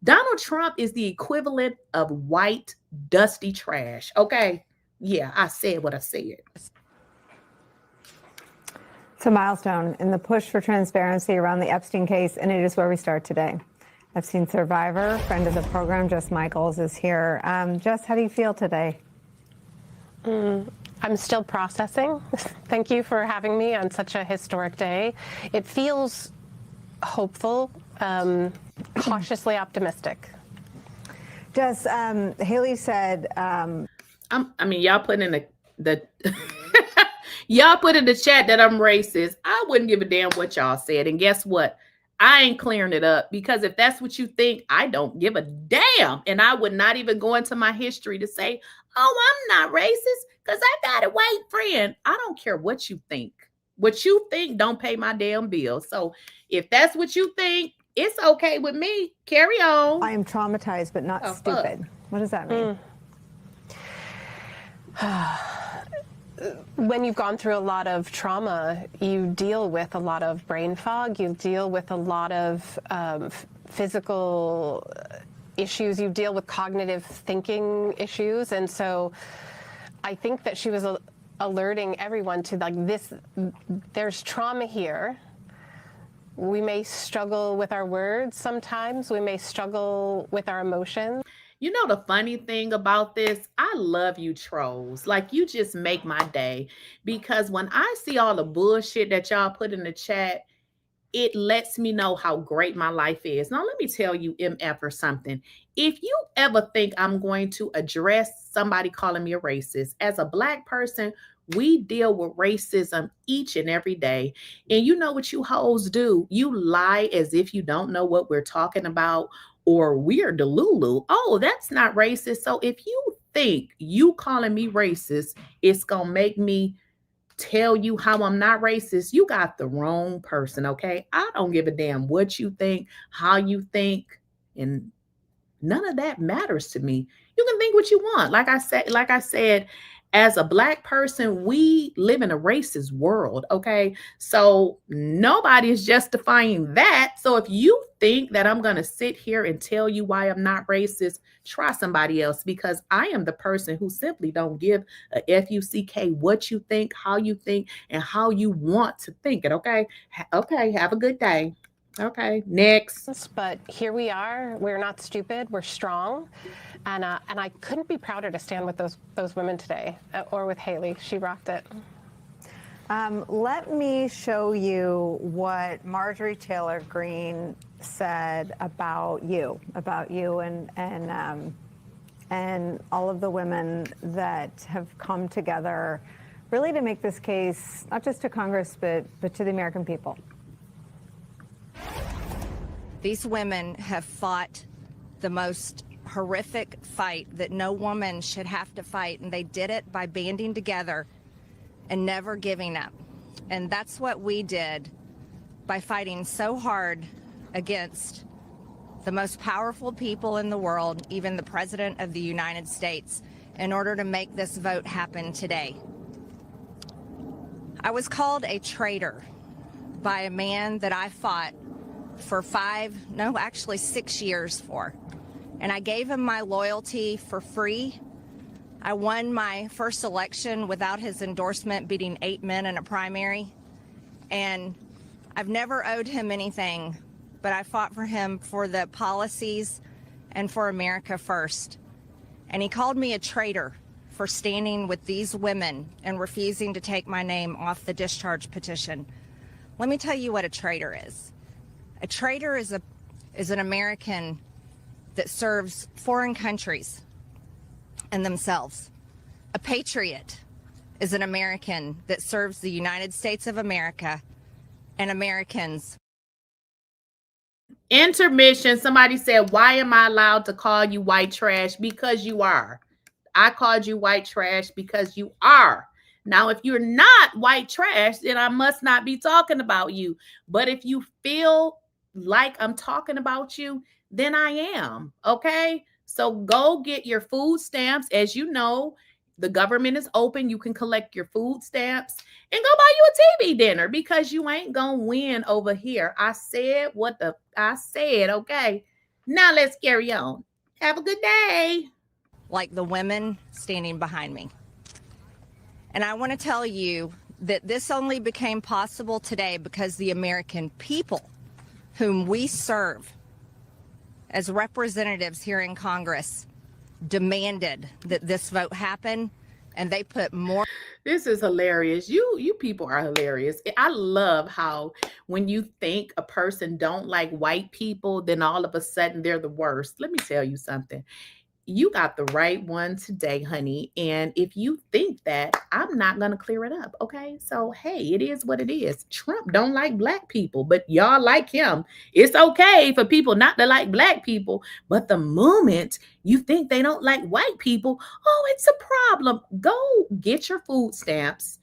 S3: Donald Trump is the equivalent of white, dusty trash. Okay? Yeah, I said what I said.
S9: It's a milestone in the push for transparency around the Epstein case, and it is where we start today. Epstein survivor, friend of the program, Jess Michaels, is here. Jess, how do you feel today?
S12: I'm still processing. Thank you for having me on such a historic day. It feels hopeful, cautiously optimistic.
S9: Jess, Haley said...
S3: y'all put in the y'all put in the chat that I'm racist. I wouldn't give a damn what y'all said. And guess what? I ain't clearing it up, because if that's what you think, I don't give a damn. And I would not even go into my history to say, oh, I'm not racist because I got a white friend. I don't care what you think. What you think don't pay my damn bills. So if that's what you think, it's okay with me. Carry on.
S9: I am traumatized, but not stupid.
S12: Fuck.
S9: What does that mean?
S12: When you've gone through a lot of trauma, you deal with a lot of brain fog. You deal with a lot of physical issues. You deal with cognitive thinking issues. And so I think that she was alerting everyone to, like, this, there's trauma here. We may struggle with our words sometimes. We may struggle with our emotions.
S3: You know the funny thing about this? I love you trolls. Like, you just make my day, because when I see all the bullshit that y'all put in the chat, it lets me know how great my life is. Now, let me tell you, MF, or something. If you ever think I'm going to address somebody calling me a racist, as a Black person, we deal with racism each and every day. And you know what you hoes do? You lie as if you don't know what we're talking about, or we're Delulu. Oh, that's not racist. So if you think you calling me racist, it's going to make me tell you how I'm not racist, you got the wrong person, okay? I don't give a damn what you think, how you think, and none of that matters to me. You can think what you want. Like I said, as a Black person, we live in a racist world, okay? So nobody is justifying that. So if you think that I'm going to sit here and tell you why I'm not racist, try somebody else, because I am the person who simply don't give a F-U-C-K what you think, how you think, and how you want to think it, okay? Okay, have a good day. Okay, next.
S12: But here we are. We're not stupid. We're strong. And I couldn't be prouder to stand with those women today, or with Haley. She rocked it.
S9: Let me show you what Marjorie Taylor Greene said about you and all of the women that have come together really to make this case, not just to Congress, but to the American people.
S1: These women have fought the most horrific fight that no woman should have to fight, and they did it by banding together and never giving up. And that's what we did by fighting so hard against the most powerful people in the world, even the President of the United States, in order to make this vote happen today. I was called a traitor by a man that I fought for 6 years for. And I gave him my loyalty for free. I won my first election without his endorsement, beating 8 men in a primary. And I've never owed him anything, but I fought for him for the policies and for America first. And he called me a traitor for standing with these women and refusing to take my name off the discharge petition. Let me tell you what a traitor is. A traitor is an American that serves foreign countries and themselves. A patriot is an American that serves the United States of America and Americans.
S3: Intermission. Somebody said, why am I allowed to call you white trash? Because you are. I called you white trash because you are. Now, if you're not white trash, then I must not be talking about you. But if you feel like I'm talking about you, then I am. Okay? So go get your food stamps. As you know, the government is open. You can collect your food stamps and go buy you a TV dinner, because you ain't gonna win over here. I said what I said. Okay? Now let's carry on. Have a good day.
S1: Like the women standing behind me. And I want to tell you that this only became possible today because the American people, whom we serve as representatives here in Congress, demanded that this vote happen, and they put more.
S3: This is hilarious. You people are hilarious. I love how when you think a person don't like white people, then all of a sudden they're the worst. Let me tell you something. You got the right one today, honey. And if you think that, I'm not going to clear it up. Okay. So, hey, it is what it is. Trump don't like black people, but y'all like him. It's okay for people not to like black people. But the moment you think they don't like white people, oh, it's a problem. Go get your food stamps,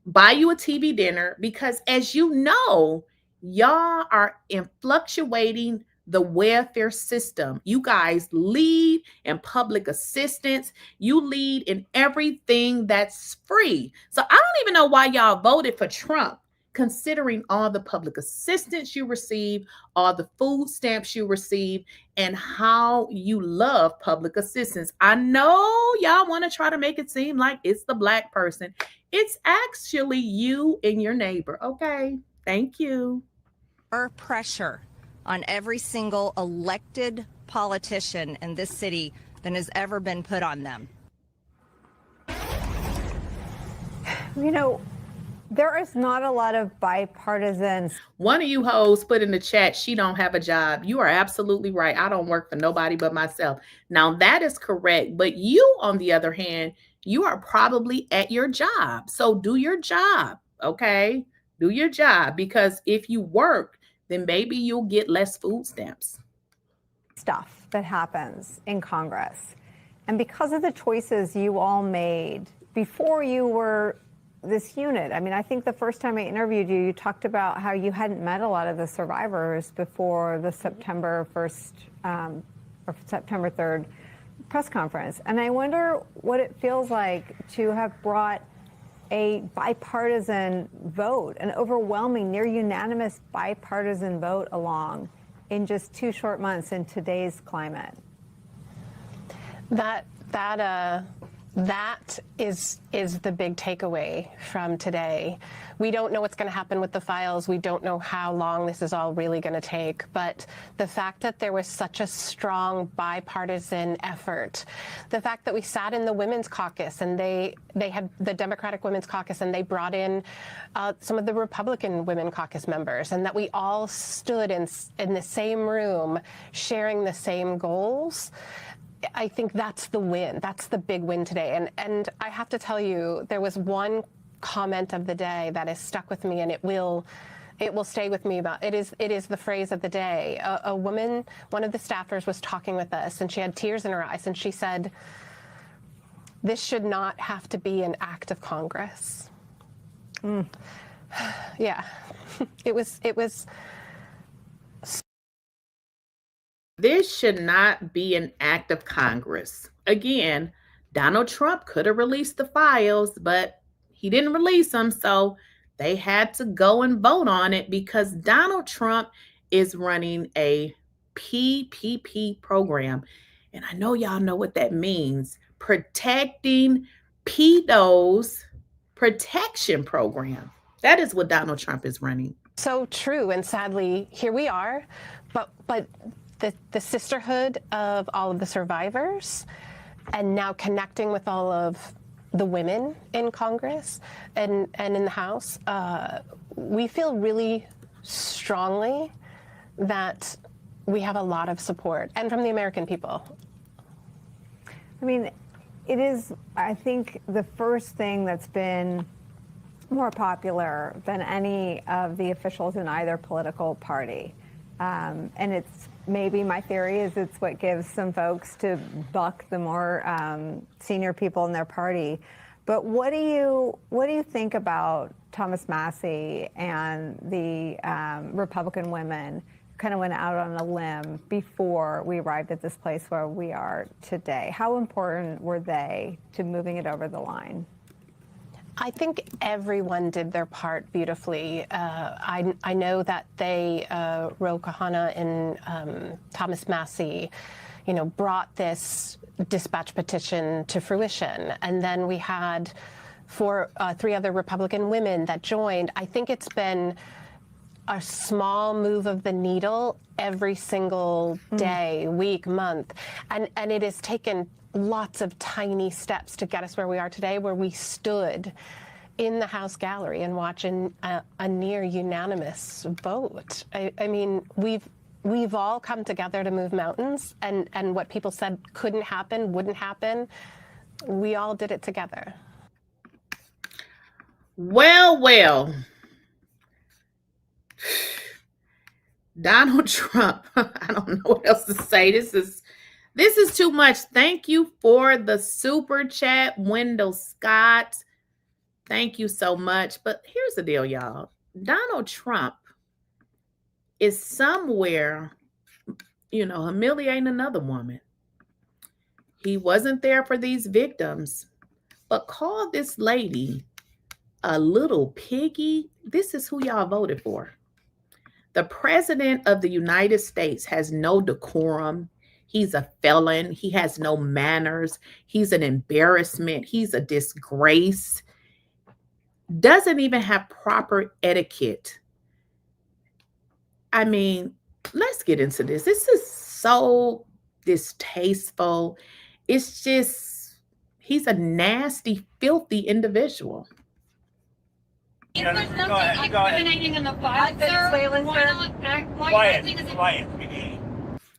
S3: buy you a TV dinner, because as you know, y'all are fluctuating the welfare system. You guys lead in public assistance. You lead in everything that's free. So I don't even know why y'all voted for Trump, considering all the public assistance you receive, all the food stamps you receive, and how you love public assistance. I know y'all want to try to make it seem like it's the black person. It's actually you and your neighbor. Okay. Thank you.
S1: Pressure on every single elected politician in this city than has ever been put on them.
S9: You know, there is not a lot of bipartisan.
S3: One of you hoes put in the chat, she don't have a job. You are absolutely right. I don't work for nobody but myself. Now that is correct. But you, on the other hand, you are probably at your job. So do your job. Okay. Do your job, because if you work, then maybe you'll get less food stamps.
S9: Stuff that happens in Congress. And because of the choices you all made before you were this unit, I mean, I think the first time I interviewed you, you talked about how you hadn't met a lot of the survivors before the September 1st or September 3rd press conference, and I wonder what it feels like to have brought a bipartisan vote, an overwhelming, near unanimous bipartisan vote along in just 2 short months in today's climate.
S12: That is the big takeaway from today. We don't know what's going to happen with the files. We don't know how long this is all really going to take. But the fact that there was such a strong bipartisan effort, the fact that we sat in the Women's Caucus and they had the Democratic Women's Caucus and they brought in some of the Republican Women Caucus members, and that we all stood in the same room sharing the same goals. I think that's the win. That's the big win today. And I have to tell you, there was one comment of the day that has stuck with me, and it will stay with me. About it is the phrase of the day. A woman, one of the staffers, was talking with us, and she had tears in her eyes, and she said, "This should not have to be an act of Congress." Yeah, it was.
S3: This should not be an act of Congress. Again, Donald Trump could have released the files, but he didn't release them, so they had to go and vote on it because Donald Trump is running a PPP program. And I know y'all know what that means. Protecting Pedos Protection Program. That is what Donald Trump is running.
S12: So true, and sadly, here we are. But the sisterhood of all of the survivors, and now connecting with all of the women in Congress and in the House, we feel really strongly that we have a lot of support, and from the American people.
S9: I mean, it is, I think, the first thing that's been more popular than any of the officials in either political party. And it's maybe, my theory is, it's what gives some folks to buck the more senior people in their party. But what do you think about Thomas Massie and the Republican women kind of went out on a limb before we arrived at this place where we are today? How important were they to moving it over the line?
S12: I think everyone did their part beautifully. I know that they, Ro Khanna and Thomas Massie, brought this dispatch petition to fruition. And then we had 3 other Republican women that joined. I think it's been a small move of the needle every single day, week, month. And it has taken lots of tiny steps to get us where we are today, where we stood in the House gallery and watching a near unanimous vote. I mean, we've all come together to move mountains, and what people said couldn't happen, wouldn't happen, we all did it together.
S3: Well, Donald Trump, I don't know what else to say. This is too much. Thank you for the super chat, Wendell Scott. Thank you so much. But here's the deal, y'all. Donald Trump is somewhere, humiliating another woman. He wasn't there for these victims, but call this lady a little piggy. This is who y'all voted for. The president of the United States has no decorum. He's a felon. He has no manners. He's an embarrassment. He's a disgrace. Doesn't even have proper etiquette. I mean, let's get into this. This is so distasteful. It's just, he's a nasty, filthy individual.
S13: Is there something incriminating in the file, sir?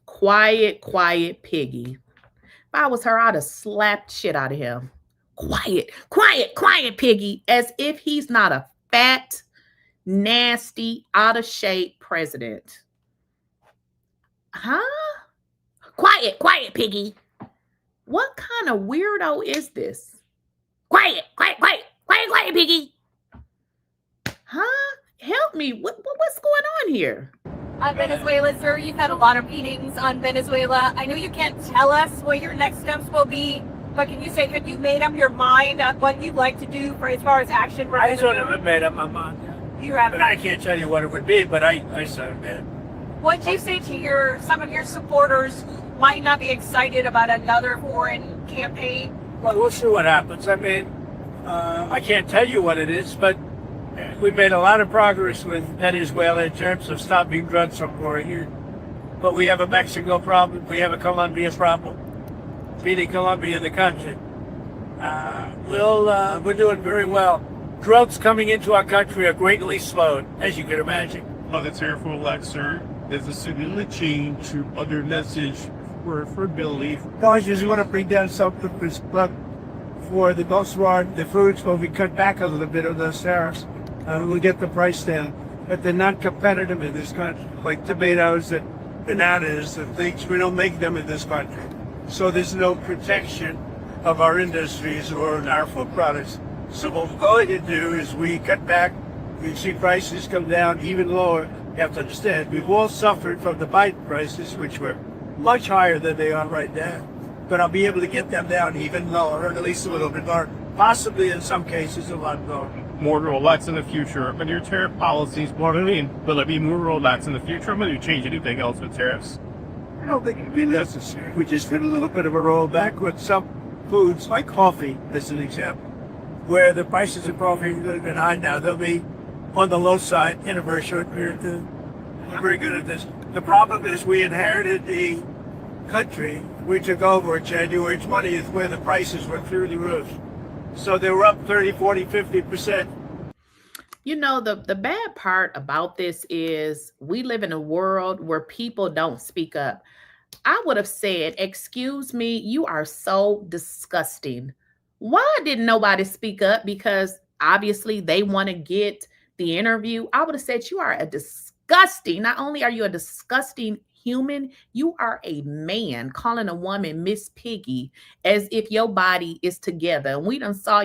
S3: Quiet, piggy. If I was her, I'd have slapped shit out of him. Quiet, piggy, as if he's not a fat, nasty, out of shape president. Huh? Quiet, piggy. What kind of weirdo is this? Quiet, piggy. Huh? Help me. What's going on here?
S13: on Venezuela, sir. You've had a lot of meetings on Venezuela. I know you can't tell us what your next steps will be, but can you say, have you made up your mind on what you'd like to do for as far as action? For
S14: I sort of made up my mind.
S13: You have.
S14: But I can't tell you what it would be, but I sort of did.
S13: What do you say to some of your supporters who might not be excited about another foreign campaign?
S14: Well, we'll see what happens. I mean, I can't tell you what it is, but we've made a lot of progress with Venezuela in terms of stopping drugs from pouring here. But we have a Mexico problem. We have a Colombia problem. Beating Colombia in the country. We're doing very well. Drugs coming into our country are greatly slowed, as you can imagine.
S15: On the tariff lecture, there's a significant change to other message for Billy.
S14: I just want to bring down something for the most part, the foods will be cut back a little bit of those tariffs. We'll get the price down, but they're not competitive in this country. Like tomatoes and bananas and things, we don't make them in this country. So there's no protection of our industries or our food products. So what we're going to do is we cut back, we see prices come down even lower. You have to understand, we've all suffered from the Biden prices, which were much higher than they are right now. But I'll be able to get them down even lower, or at least a little bit lower. Possibly in some cases a lot lower.
S15: More rollbacks in the future, but your tariff policies, what I mean, will it be more rollbacks in the future, or will you change anything else with tariffs?
S14: I don't think it'd be necessary. We just did a little bit of a rollback with some foods, like coffee, as an example, where the prices of coffee have been high now. They'll be on the low side in a very short period of time. We're very good at this. The problem is we inherited the country. We took over January 20th where the prices were through the roof. So they were up 30, 40, 50%.
S3: You know, the bad part about this is we live in a world where people don't speak up. I would have said, excuse me, you are so disgusting. Why didn't nobody speak up? Because obviously they want to get the interview. I would have said, you are a disgusting, not only are you a disgusting human, you are a man calling a woman Miss Piggy as if your body is together. And we done saw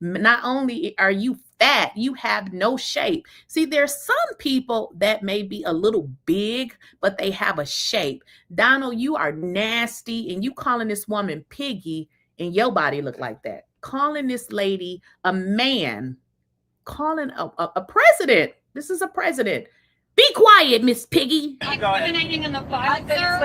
S3: not only are you fat, you have no shape. See, there's some people that may be a little big, but they have a shape. Donald, you are nasty, and you calling this woman Piggy and your body look like that. Calling this lady a man, calling a president. This is a president. Be quiet, Miss Piggy.
S13: Discriminating in the fight, sir.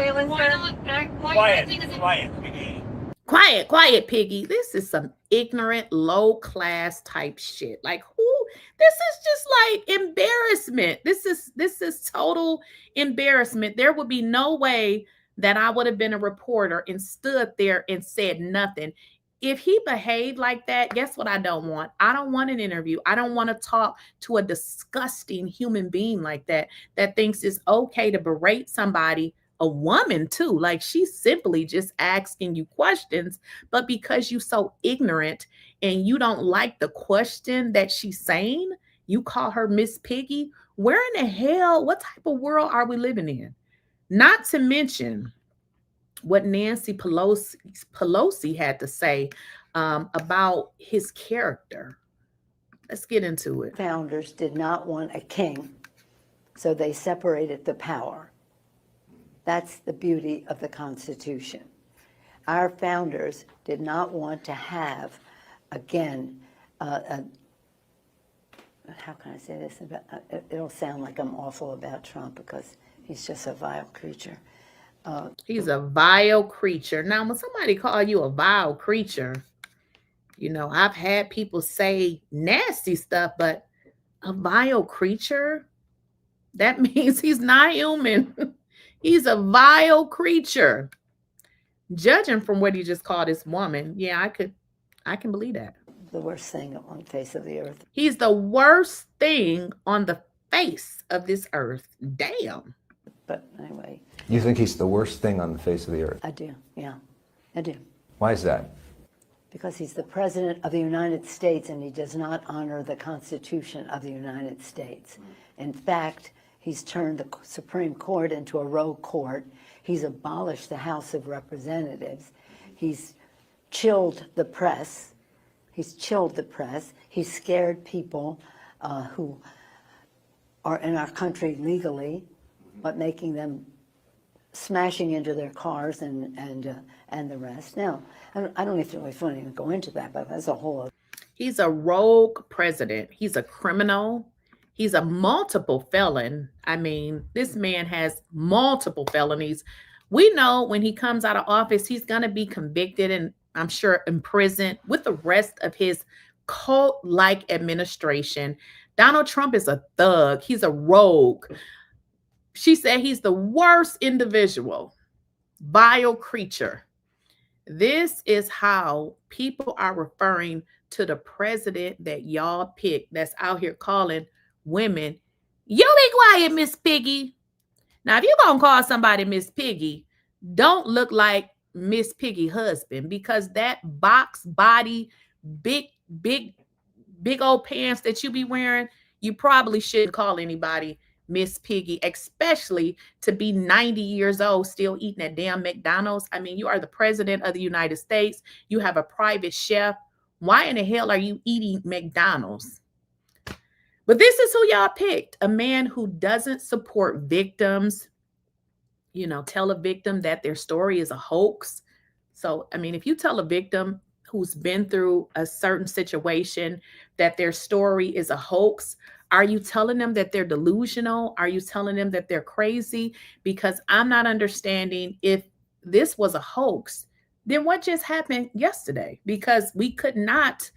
S3: Quiet, Piggy. This is some ignorant, low-class type shit. Like, who? This is just like embarrassment. This is total embarrassment. There would be no way that I would have been a reporter and stood there and said nothing. If he behaved like that, guess what I don't want? I don't want an interview. I don't want to talk to a disgusting human being like that thinks it's okay to berate somebody, a woman too. Like, she's simply just asking you questions, but because you're so ignorant and you don't like the question that she's saying, you call her Miss Piggy. Where in the hell, what type of world are we living in? Not to mention what Nancy Pelosi had to say about his character. Let's get into it.
S16: Founders did not want a king, so they separated the power. That's the beauty of the Constitution. Our founders did not want to have, again, how can I say this? It'll sound like I'm awful about Trump because he's just a vile creature.
S3: He's a vile creature. Now, when somebody call you a vile creature, you know, I've had people say nasty stuff, but a vile creature, that means he's not human. He's a vile creature. Judging from what he just called this woman, yeah, I can believe that.
S16: The worst thing on the face of the earth.
S3: He's the worst thing on the face of this earth. Damn.
S16: But anyway.
S17: You think he's the worst thing on the face of the earth?
S16: I do, yeah, I do.
S17: Why is that?
S16: Because he's the president of the United States and he does not honor the Constitution of the United States. In fact, he's turned the Supreme Court into a rogue court. He's abolished the House of Representatives. He's chilled the press. He's scared people who are in our country legally. but making them smashing into their cars and the rest. Now, I don't even really want to go into that, but that's a whole other.
S3: He's a rogue president. He's a criminal. He's a multiple felon. I mean, this man has multiple felonies. We know when he comes out of office, he's going to be convicted and I'm sure imprisoned with the rest of his cult-like administration. Donald Trump is a thug. He's a rogue. She said he's the worst individual, vile creature. This is how people are referring to the president that y'all picked that's out here calling women, you be quiet, Miss Piggy. Now, if you're going to call somebody Miss Piggy, don't look like Miss Piggy husband, because that box body, big old pants that you be wearing, you probably shouldn't call anybody Miss Piggy, especially to be 90 years old, still eating at damn McDonald's. I mean, you are the president of the United States. You have a private chef. Why in the hell are you eating McDonald's? But this is who y'all picked, a man who doesn't support victims, you know, tell a victim that their story is a hoax. So, I mean, if you tell a victim who's been through a certain situation that their story is a hoax, are you telling them that they're delusional? Are you telling them that they're crazy? Because I'm not understanding, if this was a hoax, then what just happened yesterday? Because we could not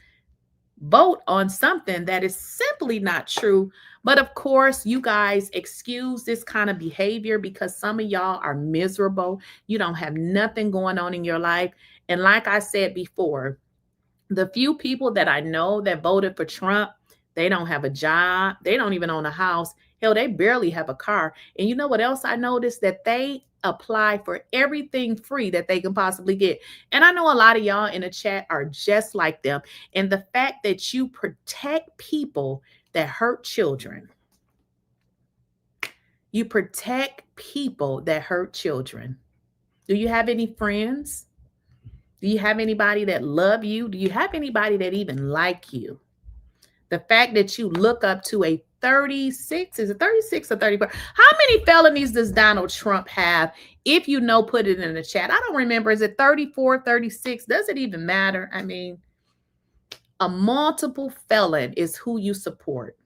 S3: vote on something that is simply not true. But of course, you guys excuse this kind of behavior because some of y'all are miserable. You don't have nothing going on in your life. And like I said before, the few people that I know that voted for Trump, they don't have a job. They don't even own a house. Hell, they barely have a car. And you know what else I noticed? That they apply for everything free that they can possibly get. And I know a lot of y'all in the chat are just like them. And the fact that you protect people that hurt children. You protect people that hurt children. Do you have any friends? Do you have anybody that love you? Do you have anybody that even like you? The fact that you look up to a 36, is it 36 or 34? How many felonies does Donald Trump have? If you know, put it in the chat. I don't remember. Is it 34, 36? Does it even matter? I mean, a multiple felon is who you support.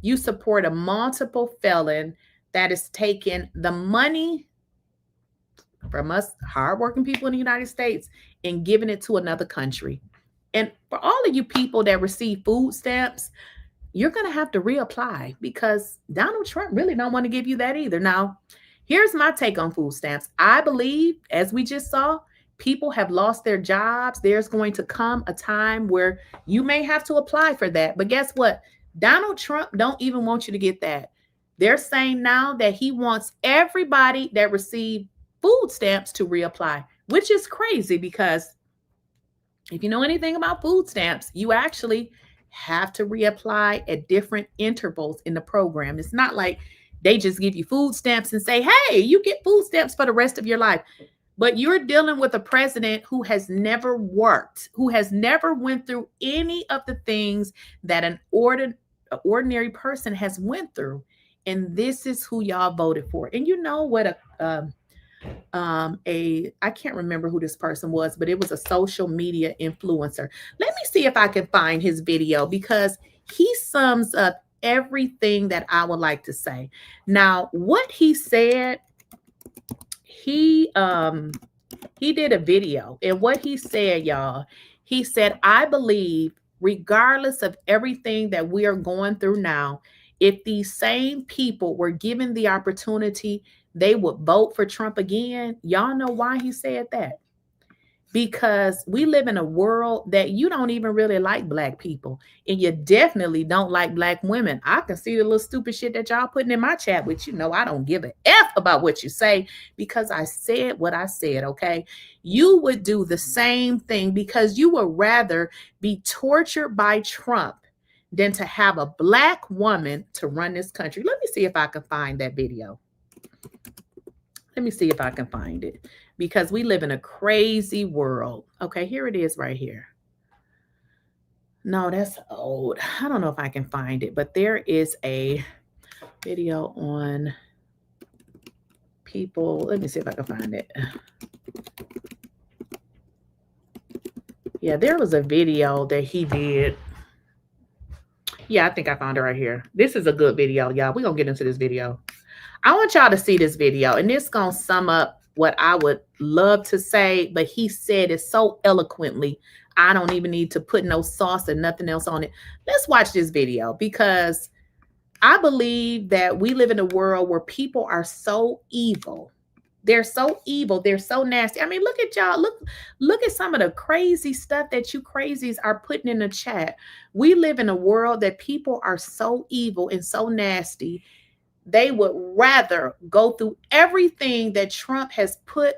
S3: You support a multiple felon that is taking the money from us hardworking people in the United States and giving it to another country. And for all of you people that receive food stamps, you're going to have to reapply because Donald Trump really don't want to give you that either. Now, here's my take on food stamps. I believe, as we just saw, people have lost their jobs. There's going to come a time where you may have to apply for that. But guess what? Donald Trump don't even want you to get that. They're saying now that he wants everybody that received food stamps to reapply, which is crazy because if you know anything about food stamps, you actually have to reapply at different intervals in the program. It's not like they just give you food stamps and say, hey, you get food stamps for the rest of your life. But you're dealing with a president who has never worked, who has never went through any of the things that an ordinary person has went through. And this is who y'all voted for. And you know what I can't remember who this person was, but it was a social media influencer. Let me see if I can find his video because he sums up everything that I would like to say. Now, what he said, he did a video, and what he said, y'all, he said, I believe regardless of everything that we are going through now, if these same people were given the opportunity, they would vote for Trump again. Y'all know why he said that? Because we live in a world that you don't even really like black people. And you definitely don't like black women. I can see the little stupid shit that y'all putting in my chat, which you know I don't give a F about what you say because I said what I said, okay? You would do the same thing because you would rather be tortured by Trump than to have a black woman to run this country. Let me see if I can find that video. Let me see if I can find it because we live in a crazy world. Okay, here it is right here. No, that's old. I don't know if I can find it, but there is a video on people. Let me see if I can find it. Yeah, there was a video that he did. Yeah, I think I found it right here. This is a good video, y'all. We're going to get into this video. I want y'all to see this video, and this going to sum up what I would love to say, but he said it so eloquently. I don't even need to put no sauce or nothing else on it. Let's watch this video, because I believe that we live in a world where people are so evil. They're so evil. They're so nasty. I mean, look at y'all. Look at some of the crazy stuff that you crazies are putting in the chat. We live in a world that people are so evil and so nasty. They would rather go through everything that Trump has put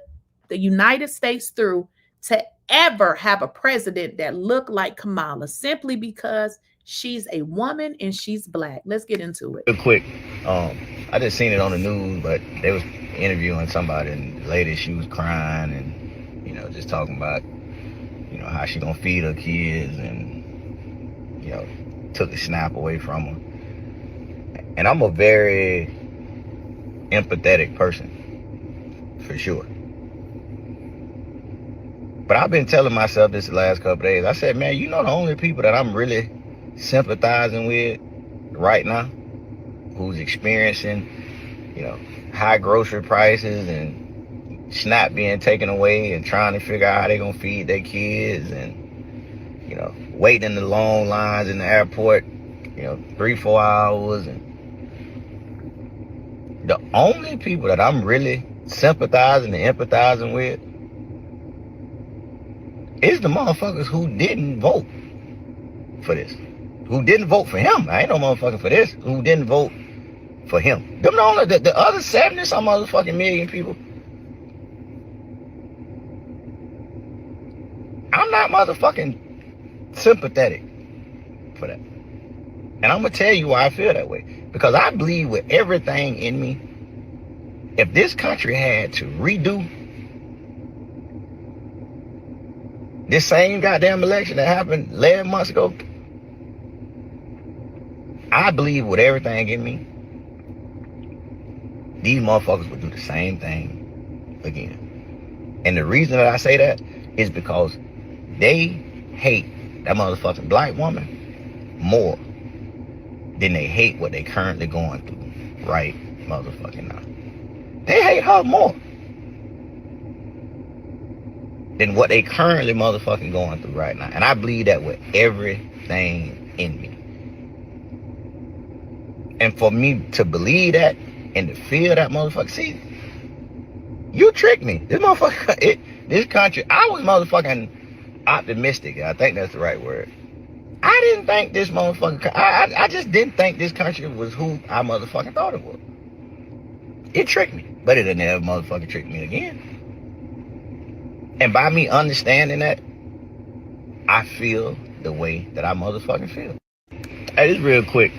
S3: the United States through to ever have a president that looked like Kamala, simply because she's a woman and she's black. Let's get into it.
S18: Real quick, I just seen it on the news, but they was interviewing somebody, and the lady, she was crying and, you know, just talking about, you know, how she gonna feed her kids, and, you know, took the snap away from her. And I'm a very empathetic person, for sure. But I've been telling myself this the last couple of days. I said, man, you know, the only people that I'm really sympathizing with right now, who's experiencing, you know, high grocery prices and SNAP being taken away and trying to figure out how they're gonna feed their kids, and, you know, waiting in the long lines in the airport, you know, 3-4 hours. And the only people that I'm really sympathizing and empathizing with is the motherfuckers who didn't vote for this, who didn't vote for him. I ain't no motherfucker for this, who didn't vote for him. Them the other 70-some motherfucking million people, I'm not motherfucking sympathetic for that. And I'm gonna tell you why I feel that way. Because I believe with everything in me, if this country had to redo this same goddamn election that happened 11 months ago, I believe with everything in me, these motherfuckers would do the same thing again. And the reason that I say that is because they hate that motherfucking black woman more than they hate what they currently going through right motherfucking now. They hate her more than what they currently motherfucking going through right now. And I believe that with everything in me. And for me to believe that and to feel that motherfucker, see, you tricked me. This motherfucker, this country, I was motherfucking optimistic. I think that's the right word. I didn't think this motherfucker, I just didn't think this country was who I motherfucking thought it was. It tricked me, but it'll never motherfucking trick me again. And by me understanding that, I feel the way that I motherfucking feel. Hey, this real quick.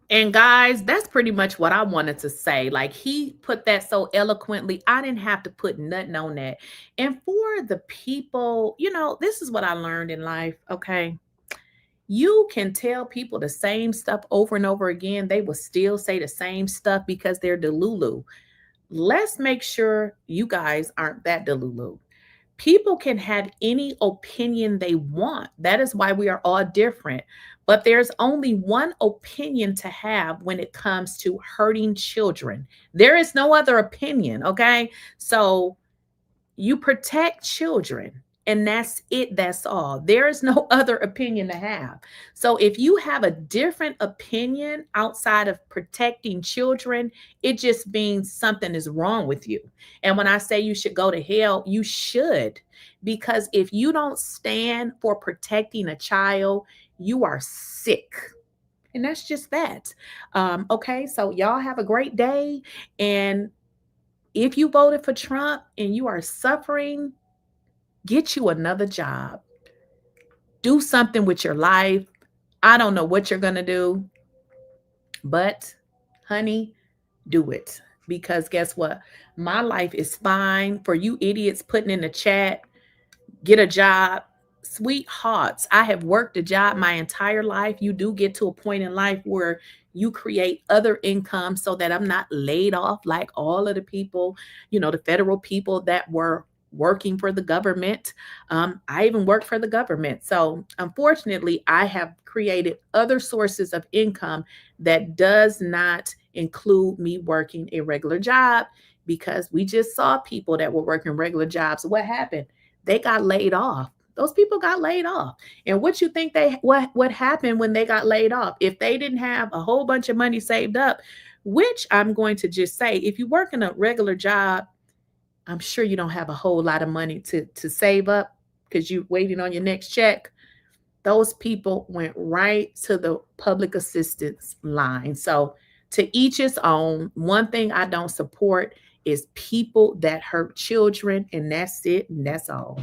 S3: And guys, that's pretty much what I wanted to say. Like, he put that so eloquently. I didn't have to put nothing on that. And for the people, you know, this is what I learned in life, okay? You can tell people the same stuff over and over again. They will still say the same stuff because they're delulu. Let's make sure you guys aren't that delulu. People can have any opinion they want. That is why we are all different. But there's only one opinion to have when it comes to hurting children. There is no other opinion, okay? So you protect children, and that's it. That's all. There is no other opinion to have. So if you have a different opinion outside of protecting children, it just means something is wrong with you. And when I say you should go to hell, you should. Because if you don't stand for protecting a child, you are sick. And that's just that. Okay, so y'all have a great day. And if you voted for Trump and you are suffering, get you another job. Do something with your life. I don't know what you're going to do, but honey, do it. Because guess what? My life is fine. For you idiots putting in the chat, get a job. Sweethearts, I have worked a job my entire life. You do get to a point in life where you create other income so that I'm not laid off like all of the people, the federal people that were working for the government. I even work for the government. So unfortunately, I have created other sources of income that does not include me working a regular job, because we just saw people that were working regular jobs. What happened? They got laid off. Those people got laid off. And what you think what happened when they got laid off? If they didn't have a whole bunch of money saved up, which I'm going to just say, if you work in a regular job, I'm sure you don't have a whole lot of money to save up because you're waiting on your next check. Those people went right to the public assistance line. So to each his own. One thing I don't support is people that hurt children, and that's it, and that's all.